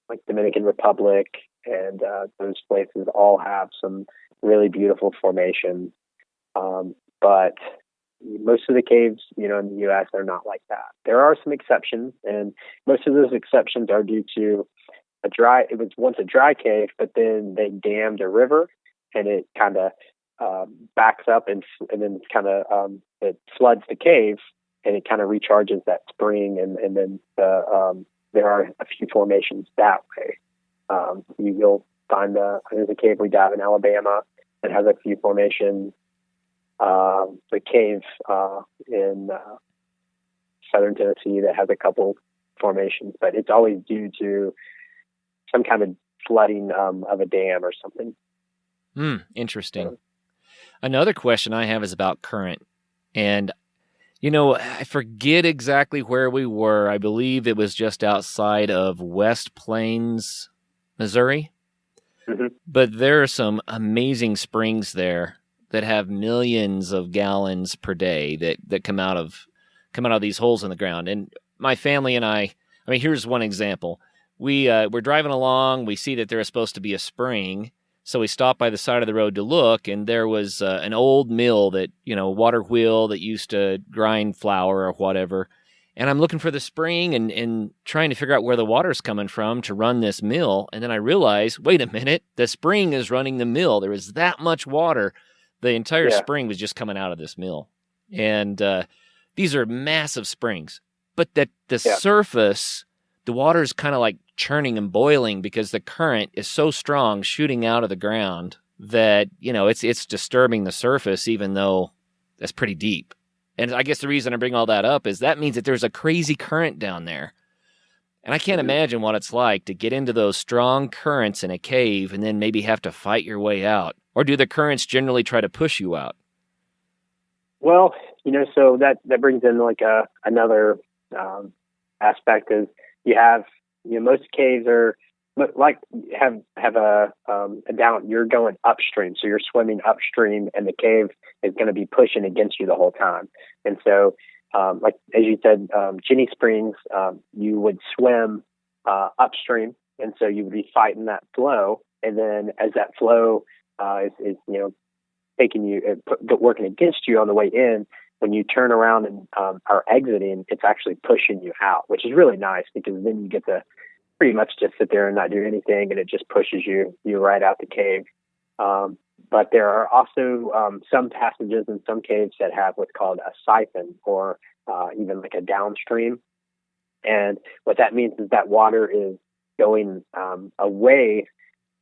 like Dominican Republic and those places all have some really beautiful formations. But most of the caves, in the U.S. are not like that. There are some exceptions, and most of those exceptions are due to it was once a dry cave, but then they dammed a river, and it kind of backs up and then kind of it floods the cave, and it kind of recharges that spring, and then there are a few formations that way. You'll find there's a cave we dive in Alabama that has a few formations. The cave in southern Tennessee that has a couple formations, but it's always due to some kind of flooding of a dam or something. Interesting. Another question I have is about current. And, I forget exactly where we were. I believe it was just outside of West Plains, Missouri. Mm-hmm. But there are some amazing springs there that have millions of gallons per day that come out of these holes in the ground. And my family and I mean, here's one example. We're driving along. We see that there is supposed to be a spring. So we stopped by the side of the road to look, and there was an old mill that, water wheel that used to grind flour or whatever. And I'm looking for the spring and trying to figure out where the water's coming from to run this mill. And then I realized, wait a minute, the spring is running the mill. There was that much water. The entire spring was just coming out of this mill. And these are massive springs. But that the surface, the water is kind of like churning and boiling because the current is so strong shooting out of the ground that, it's disturbing the surface, even though that's pretty deep. And I guess the reason I bring all that up is that means that there's a crazy current down there. And I can't imagine what it's like to get into those strong currents in a cave and then maybe have to fight your way out. Or do the currents generally try to push you out? Well, so that brings in like another aspect is you have, most caves are like have a down. You're going upstream, so you're swimming upstream, and the cave is going to be pushing against you the whole time. And so, like as you said, Ginnys Springs, you would swim upstream, and so you would be fighting that flow. And then as that flow is taking you, working against you on the way in, when you turn around and are exiting, it's actually pushing you out, which is really nice because then you get to pretty much just sit there and not do anything, and it just pushes you right out the cave. But there are also some passages in some caves that have what's called a siphon, or even like a downstream. And what that means is that water is going away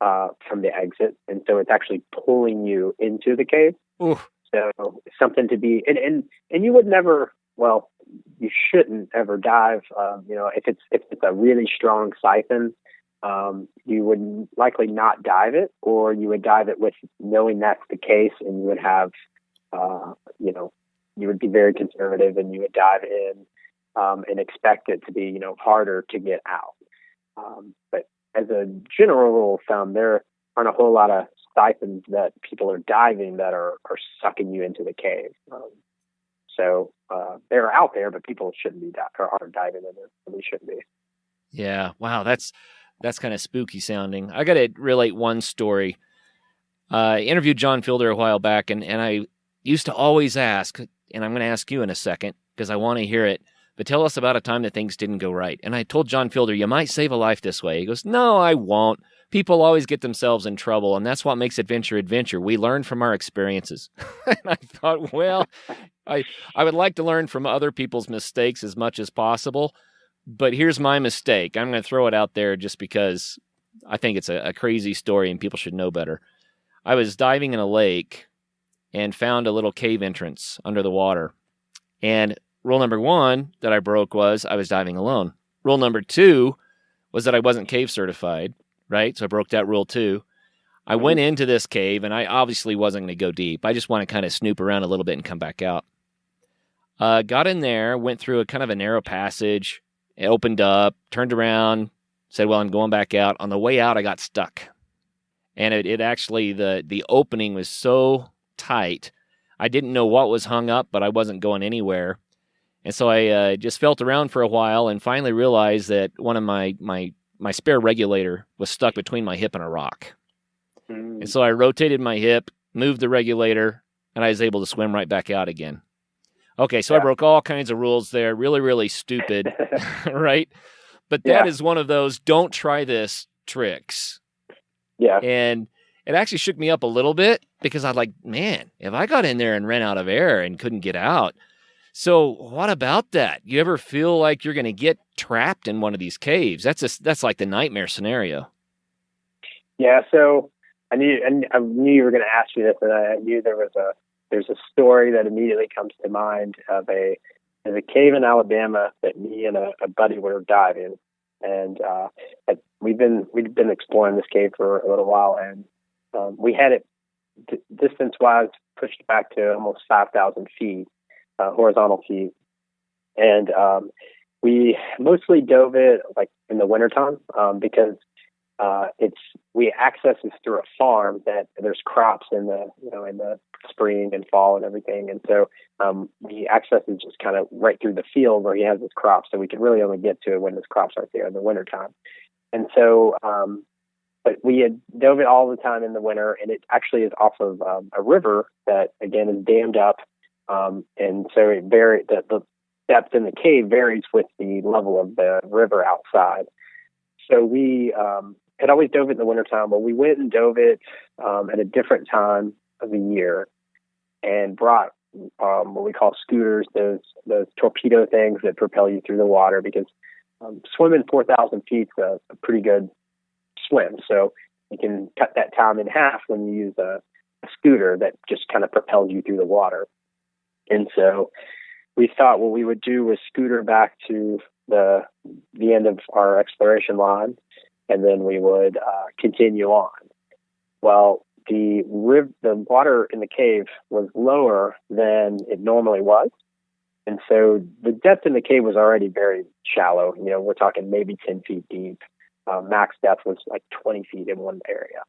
from the exit, and so it's actually pulling you into the cave. Oof. So something to be, and you would never, well, you shouldn't ever dive. If it's a really strong siphon, you would likely not dive it, or you would dive it with knowing that's the case, and you would have, you would be very conservative, and you would dive in and expect it to be, harder to get out. But as a general rule of thumb, there aren't a whole lot of siphons that people are diving that are sucking you into the cave. So they're out there, but people shouldn't be aren't diving in there. They shouldn't be. Yeah. Wow. That's kind of spooky sounding. I got to relate one story. I interviewed John Fielder a while back, and I used to always ask, and I'm going to ask you in a second because I want to hear it, but tell us about a time that things didn't go right. And I told John Fielder, you might save a life this way. He goes, no, I won't. People always get themselves in trouble, and that's what makes adventure. We learn from our experiences. And I thought, well, I would like to learn from other people's mistakes as much as possible, but here's my mistake. I'm going to throw it out there just because I think it's a crazy story and people should know better. I was diving in a lake and found a little cave entrance under the water. And rule number 1 that I broke was I was diving alone. Rule number 2 was that I wasn't cave certified, right? So I broke that rule 2. I went into this cave, and I obviously wasn't going to go deep. I just want to kind of snoop around a little bit and come back out. Got in there, went through a kind of a narrow passage. It opened up, turned around, said, well, I'm going back out. On the way out, I got stuck. And it actually, the opening was so tight, I didn't know what was hung up, but I wasn't going anywhere. And so I just felt around for a while and finally realized that one of my spare regulator was stuck between my hip and a rock. And so I rotated my hip, moved the regulator, and I was able to swim right back out again. Okay, so I broke all kinds of rules there. Really, really stupid, right? But that is one of those don't try this tricks. Yeah. And it actually shook me up a little bit because I was like, man, if I got in there and ran out of air and couldn't get out. So what about that? You ever feel like you're going to get trapped in one of these caves? That's like the nightmare scenario. Yeah, so I knew you were going to ask me this, and I knew there's a story that immediately comes to mind of there's a cave in Alabama that me and a buddy were diving, and we've been exploring this cave for a little while, and we had it distance-wise pushed back to almost 5,000 feet, horizontal feet, and we mostly dove it like in the wintertime because we access this through a farm that there's crops in the spring and fall and everything, and so we access it just kind of right through the field where he has his crops, so we can really only get to it when his crops aren't there in the wintertime. And so but we had dove it all the time in the winter, and it actually is off of a river that again is dammed up, and so the depth in the cave varies with the level of the river outside. So we had always dove it in the wintertime. Well, we went and dove it at a different time of the year and brought what we call scooters, those torpedo things that propel you through the water, because swimming 4,000 feet is a pretty good swim. So you can cut that time in half when you use a scooter that just kind of propels you through the water. And so we thought what we would do was scooter back to the end of our exploration line, and then we would continue on. Well, the water in the cave was lower than it normally was, and so the depth in the cave was already very shallow. We're talking maybe 10 feet deep. Max depth was like 20 feet in one area,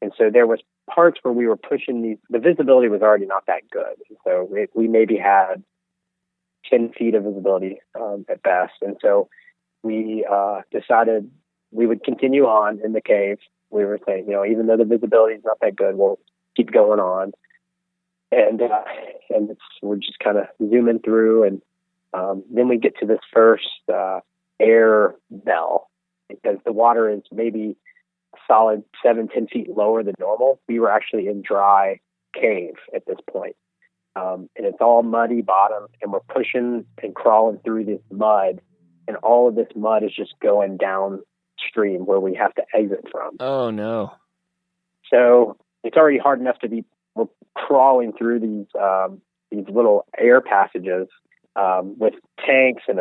and so there was parts where we were pushing the visibility was already not that good. So we maybe had 10 feet of visibility at best. And so we decided we would continue on in the cave. We were saying, even though the visibility is not that good, we'll keep going on. And we're just kind of zooming through. And then we get to this first air bell, because the water is maybe a solid 7-10 feet lower than normal. We were actually in dry cave at this point. And it's all muddy bottom, and we're pushing and crawling through this mud, and all of this mud is just going downstream where we have to exit from. Oh no. So it's already hard enough we're crawling through these little air passages with tanks, and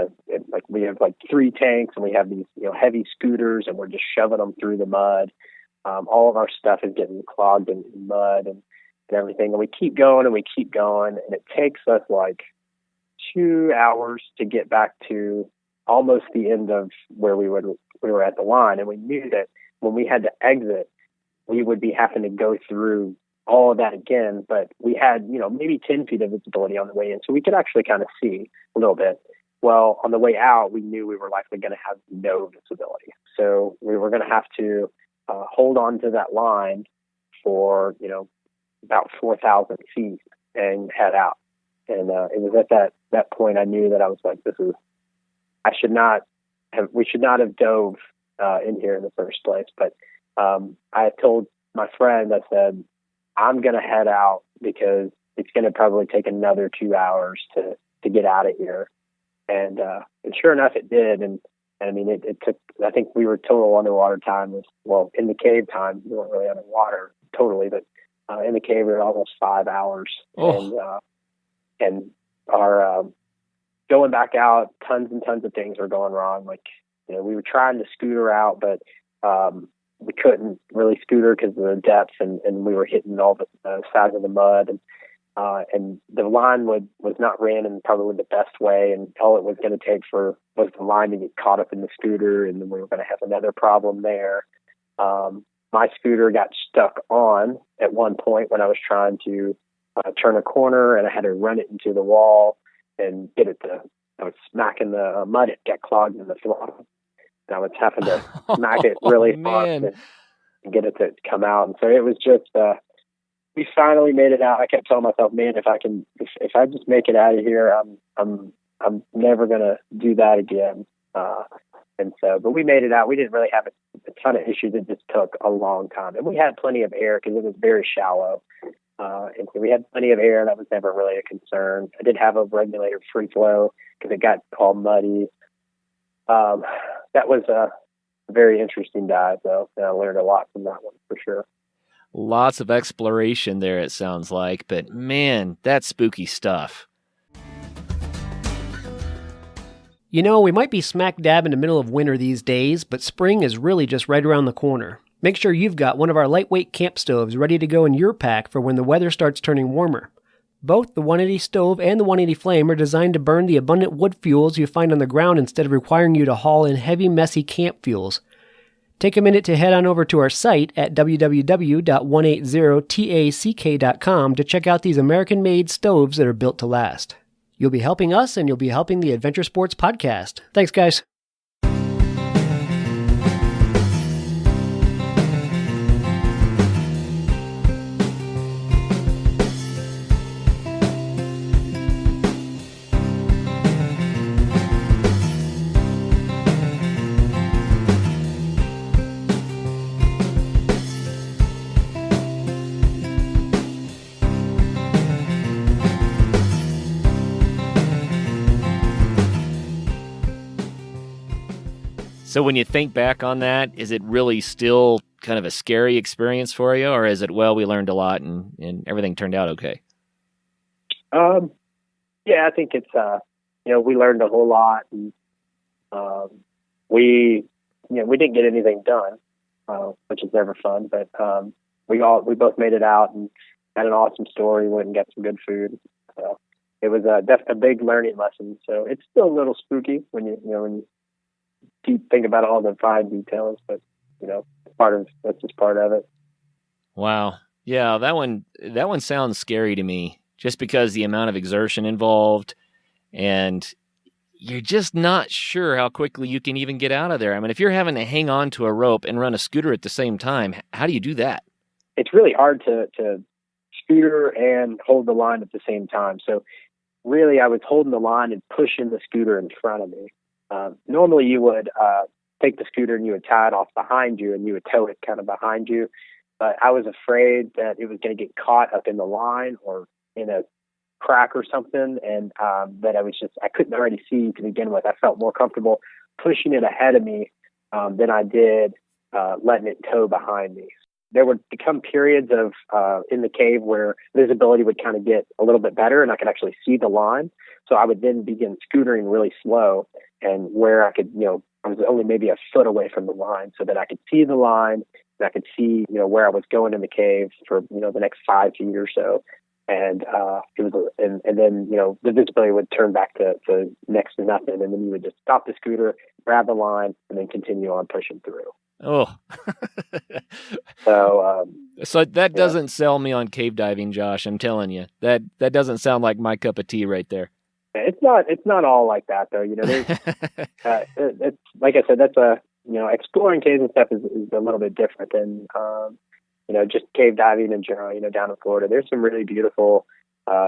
we have like 3 tanks, and we have these heavy scooters, and we're just shoving them through the mud. All of our stuff is getting clogged in mud and everything, and we keep going, and it takes us like 2 hours to get back to almost the end of where we were at the line. And we knew that when we had to exit, we would be having to go through all of that again, but we had maybe 10 feet of visibility on the way in, so we could actually kind of see a little bit. Well, on the way out, we knew we were likely going to have no visibility, so we were going to have to hold on to that line for about 4,000 feet and head out. And it was at that point I knew that I was like, we should not have dove in here in the first place. But I told my friend, I said, I'm going to head out because it's going to probably take another 2 hours to get out of here. And sure enough, it did. And I mean, it took, I think we were total underwater time in the cave time, we weren't really underwater totally, but in the cave we were almost 5 hours. Oh. And our going back out, tons and tons of things were going wrong. Like, we were trying to scooter out, but we couldn't really scooter because of the depth, and we were hitting all the sides of the mud, and the line was not ran in probably the best way, and all it was going to take was the line to get caught up in the scooter, and then we were going to have another problem there. My scooter got stuck on at one point when I was trying to turn a corner, and I had to run it into the wall and get it to. I was smacking the mud; it got clogged in the throttle, and I was having to smack it really hard and get it to come out. And so it was just. We finally made it out. I kept telling myself, man, if I just make it out of here, I'm never gonna do that again. But we made it out. We didn't really have a ton of issues. It just took a long time, and we had plenty of air because it was very shallow. And so we had plenty of air. That was never really a concern. I did have a regulator free flow because it got all muddy. That was a very interesting dive, though, and I learned a lot from that one for sure. Lots of exploration there, it sounds like, but man, that's spooky stuff. You know, we might be smack dab in the middle of winter these days, but spring is really just right around the corner. Make sure you've got one of our lightweight camp stoves ready to go in your pack for when the weather starts turning warmer. Both the 180 stove and the 180 flame are designed to burn the abundant wood fuels you find on the ground instead of requiring you to haul in heavy, messy camp fuels. Take a minute to head on over to our site at www.180tack.com to check out these American-made stoves that are built to last. You'll be helping us, and you'll be helping the Adventure Sports Podcast. Thanks, guys. So when you think back on that, is it really still kind of a scary experience for you, or is it, well, we learned a lot and everything turned out okay? Yeah, I think it's, we learned a whole lot, and we didn't get anything done, which is never fun, but we both made it out and had an awesome story, went and got some good food. So it was a big learning lesson. So it's still a little spooky when you think about all the fine details, but that's just part of it. Wow. Yeah, that one sounds scary to me, just because the amount of exertion involved, and you're just not sure how quickly you can even get out of there. I mean, if you're having to hang on to a rope and run a scooter at the same time, how do you do that? It's really hard to scooter and hold the line at the same time. So really, I was holding the line and pushing the scooter in front of me. Normally you would take the scooter and you would tie it off behind you and you would tow it kind of behind you. But I was afraid that it was going to get caught up in the line or in a crack or something. And that I couldn't already see to begin with. I felt more comfortable pushing it ahead of me than I did letting it tow behind me. There would become periods of in the cave where visibility would kind of get a little bit better and I could actually see the line. So I would then begin scootering really slow, and where I could, I was only maybe a foot away from the line so that I could see the line and I could see, where I was going in the cave for, the next 5 feet or so. And it was, and then, the visibility would turn back to next to nothing. And then you would just stop the scooter, grab the line, and then continue on pushing through. Oh, so that doesn't sell me on cave diving, Josh. I'm telling you, that doesn't sound like my cup of tea right there. It's not all like that though. There's, it's like I said, that's exploring caves and stuff is a little bit different than, just cave diving in general, down in Florida. There's some really beautiful,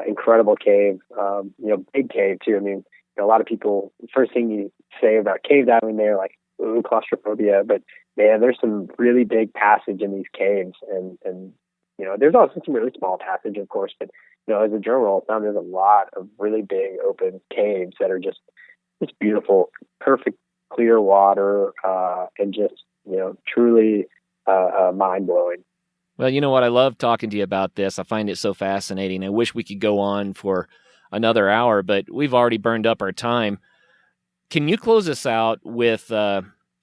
incredible cave, big cave too. I mean, a lot of people, the first thing you say about cave diving, they're like, ooh, claustrophobia, but man, there's some really big passage in these caves, and there's also some really small passage, of course, but as a general rule of thumb, there's a lot of really big open caves that are just beautiful, perfect clear water, and just truly mind blowing. Well, you know what? I love talking to you about this. I find it so fascinating. I wish we could go on for another hour, but we've already burned up our time. Can you close us out with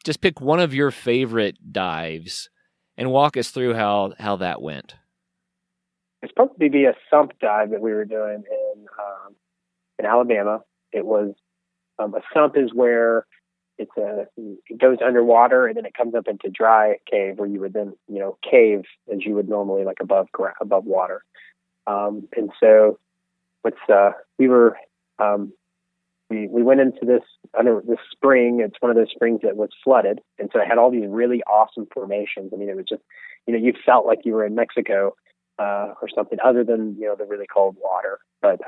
just pick one of your favorite dives and walk us through how that went. It's supposed to be a sump dive that we were doing in Alabama. It was a sump is where it goes underwater and then it comes up into dry cave where you would then cave as you would normally, like above water. And so we went into this spring. It's one of those springs that was flooded, and so it had all these really awesome formations. I mean, it was just you felt like you were in Mexico or something, other than the really cold water, but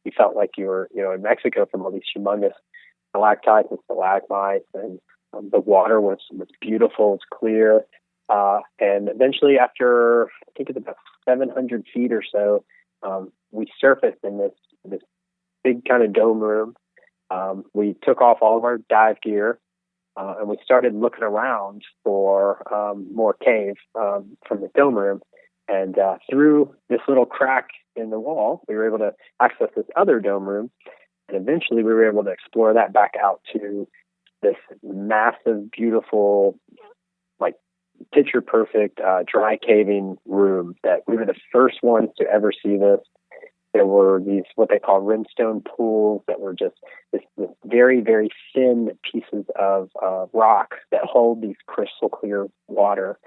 you felt like you were in Mexico from all these humongous stalactites and stalagmites, and the water was beautiful. It's clear, and eventually, after I think it's about 700 feet or so, we surfaced in this big kind of dome room. We took off all of our dive gear, and we started looking around for more cave from the dome room. And through this little crack in the wall, we were able to access this other dome room. And eventually we were able to explore that back out to this massive, beautiful, like picture perfect dry caving room that we were the first ones to ever see this. There were these, what they call rimstone pools that were just this very, very thin pieces of rock that hold these crystal clear water.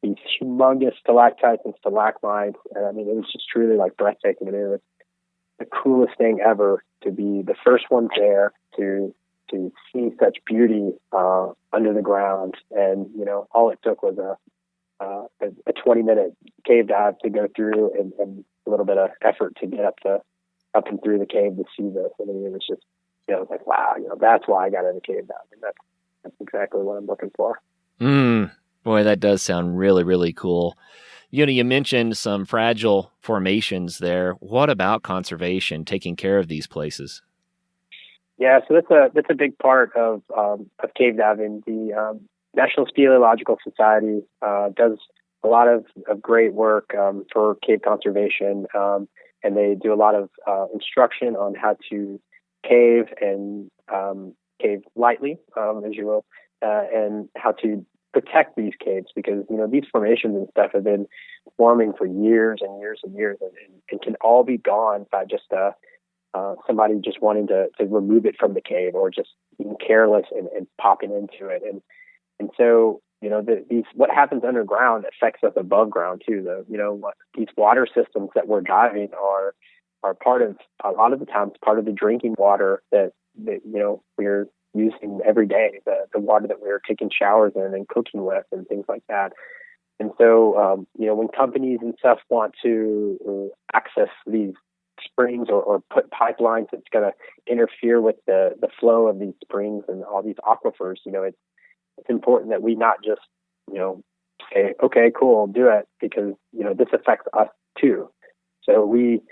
These humongous stalactites and stalagmites. And I mean, it was just truly like breathtaking. I mean, it was the coolest thing ever to be the first ones there to see such beauty under the ground. And, all it took was a 20-minute cave dive to go through and a little bit of effort to get up and through the cave to see this. I mean, it was just, it was like, wow, that's why I got into cave diving. That's exactly what I'm looking for. Boy, that does sound really, really cool. You mentioned some fragile formations there. What about conservation, taking care of these places? Yeah, so that's a big part of cave diving. The National Speleological Society does a lot of great work for cave conservation, and they do a lot of instruction on how to cave and cave lightly, as you will, and how to protect these caves, because these formations and stuff have been forming for years and years and years, and can all be gone by just somebody just wanting to remove it from the cave, or just being careless and popping into it. And so what happens underground affects us above ground too. These water systems that we're diving are part of, a lot of the times, part of the drinking water that we're using every day, the water that we're taking showers in and cooking with and things like that. And so, when companies and stuff want to access these springs or put pipelines that's going to interfere with the flow of these springs and all these aquifers, it's important that we not just, say, okay, cool, do it, because, this affects us too. So we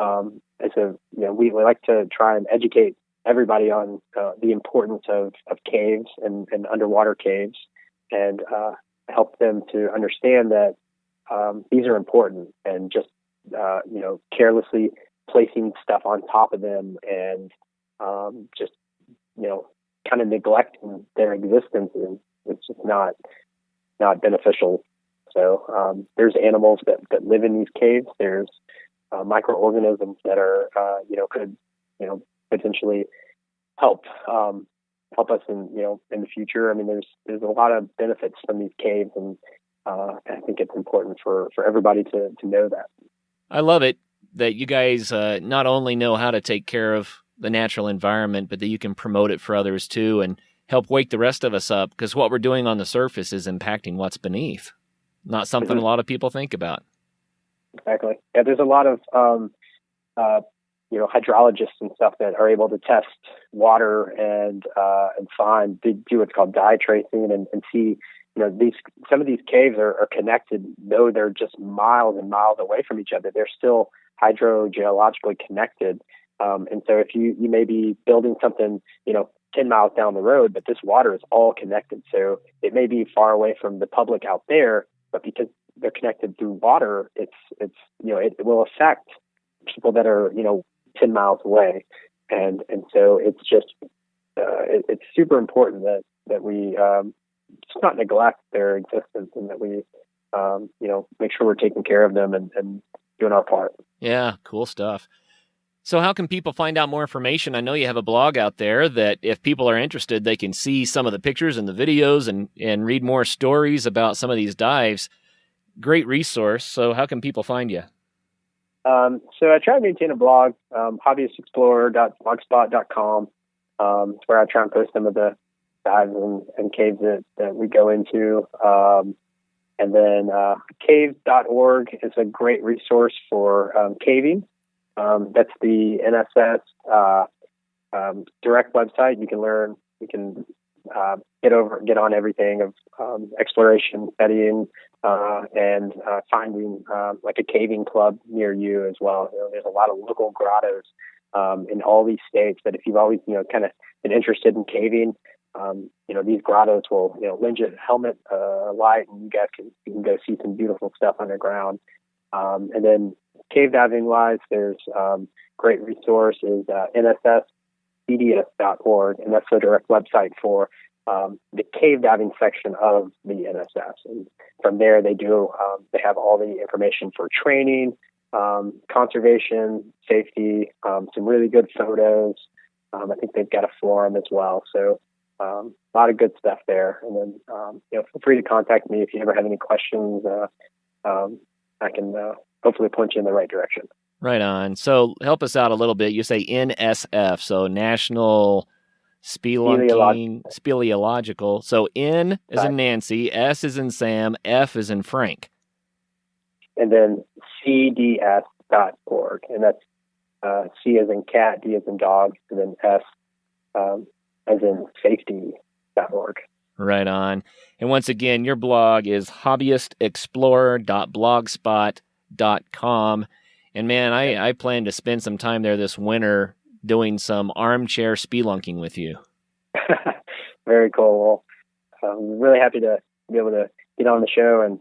like to try and educate everybody on the importance of caves and underwater caves, and help them to understand that these are important, and just carelessly placing stuff on top of them and just kind of neglecting their existence is just not beneficial. So there's animals that live in these caves. There's microorganisms that are could potentially help us in the future. I mean, there's a lot of benefits from these caves, and I think it's important for everybody to know that. I love it that you guys not only know how to take care of the natural environment, but that you can promote it for others too, and help wake the rest of us up, because what we're doing on the surface is impacting what's beneath. Not something a lot of people think about. Exactly. Yeah, there's a lot of hydrologists and stuff that are able to test water and do what's called dye tracing and see, some of these caves are connected, though they're just miles and miles away from each other. They're still hydrogeologically connected. And so if you may be building something, 10 miles down the road, but this water is all connected. So it may be far away from the public out there, but because they're connected through water, it will affect people that are, 10 miles away. And so it's just, it's super important that we just not neglect their existence, and that we, make sure we're taking care of them and doing our part. Yeah, cool stuff. So how can people find out more information? I know you have a blog out there that if people are interested, they can see some of the pictures and the videos and read more stories about some of these dives. Great resource. So how can people find you? So I try to maintain a blog, hobbyistexplorer.blogspot.com. It's where I try and post some of the dives and caves that we go into. And then cave.org is a great resource for caving. That's the NSS direct website. You can get on everything of exploration, studying, and finding like a caving club near you as well. There's a lot of local grottos in all these states that if you've always kind of been interested in caving, these grottos will lend you a helmet, light, and you guys can go see some beautiful stuff underground. And then cave diving wise, there's great resource is nsscds.org, and that's the direct website for the cave diving section of the NSS. And from there, they have all the information for training, conservation, safety, some really good photos. I think they've got a forum as well. So a lot of good stuff there. And then feel free to contact me if you ever have any questions. I can hopefully point you in the right direction. Right on. So help us out a little bit. You say NSF, so National Speleological. So N is in Nancy, S is in Sam, F is in Frank. And then CDS.org. And that's C as in cat, D as in dog, and then S as in safety.org. Right on. And once again, your blog is hobbyistexplorer.blogspot.com. And man, I plan to spend some time there this winter doing some armchair spelunking with you. Very cool. Well, I'm really happy to be able to get on the show, and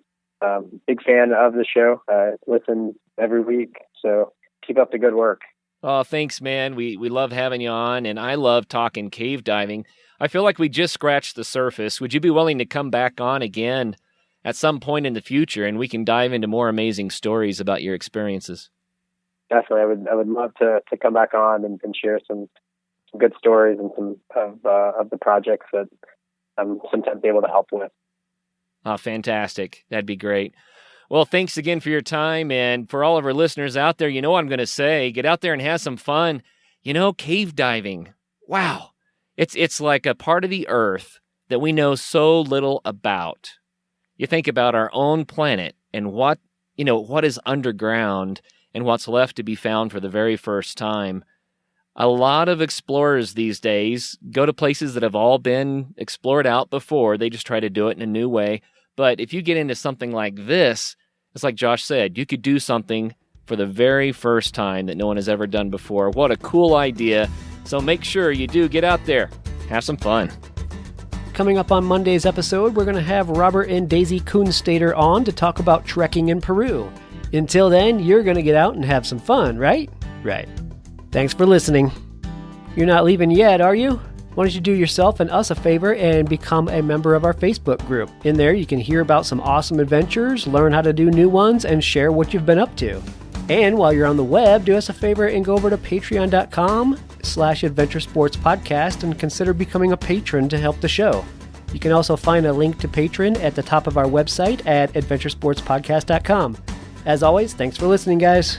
big fan of the show. Listen every week. So keep up the good work. Oh, thanks, man. We love having you on, and I love talking cave diving. I feel like we just scratched the surface. Would you be willing to come back on again at some point in the future, and we can dive into more amazing stories about your experiences? Definitely. I would love to come back on and share some good stories and some of the projects that I'm sometimes able to help with. Oh, fantastic. That'd be great. Well, thanks again for your time. And for all of our listeners out there, you know what I'm going to say. Get out there and have some fun. Cave diving. Wow. It's like a part of the earth that we know so little about. You think about our own planet and what is underground and what's left to be found for the very first time. A lot of explorers these days go to places that have all been explored out before. They just try to do it in a new way. But if you get into something like this, it's like Josh said, you could do something for the very first time that no one has ever done before. What a cool idea. So make sure you do get out there. Have some fun. Coming up on Monday's episode, we're going to have Robert and Daisy Kuhnstader on to talk about trekking in Peru. Until then, you're going to get out and have some fun, right? Right. Thanks for listening. You're not leaving yet, are you? Why don't you do yourself and us a favor and become a member of our Facebook group. In there, you can hear about some awesome adventures, learn how to do new ones, and share what you've been up to. And while you're on the web, do us a favor and go over to patreon.com/adventuresportspodcast and consider becoming a patron to help the show. You can also find a link to Patreon at the top of our website at adventuresportspodcast.com. As always, thanks for listening, guys.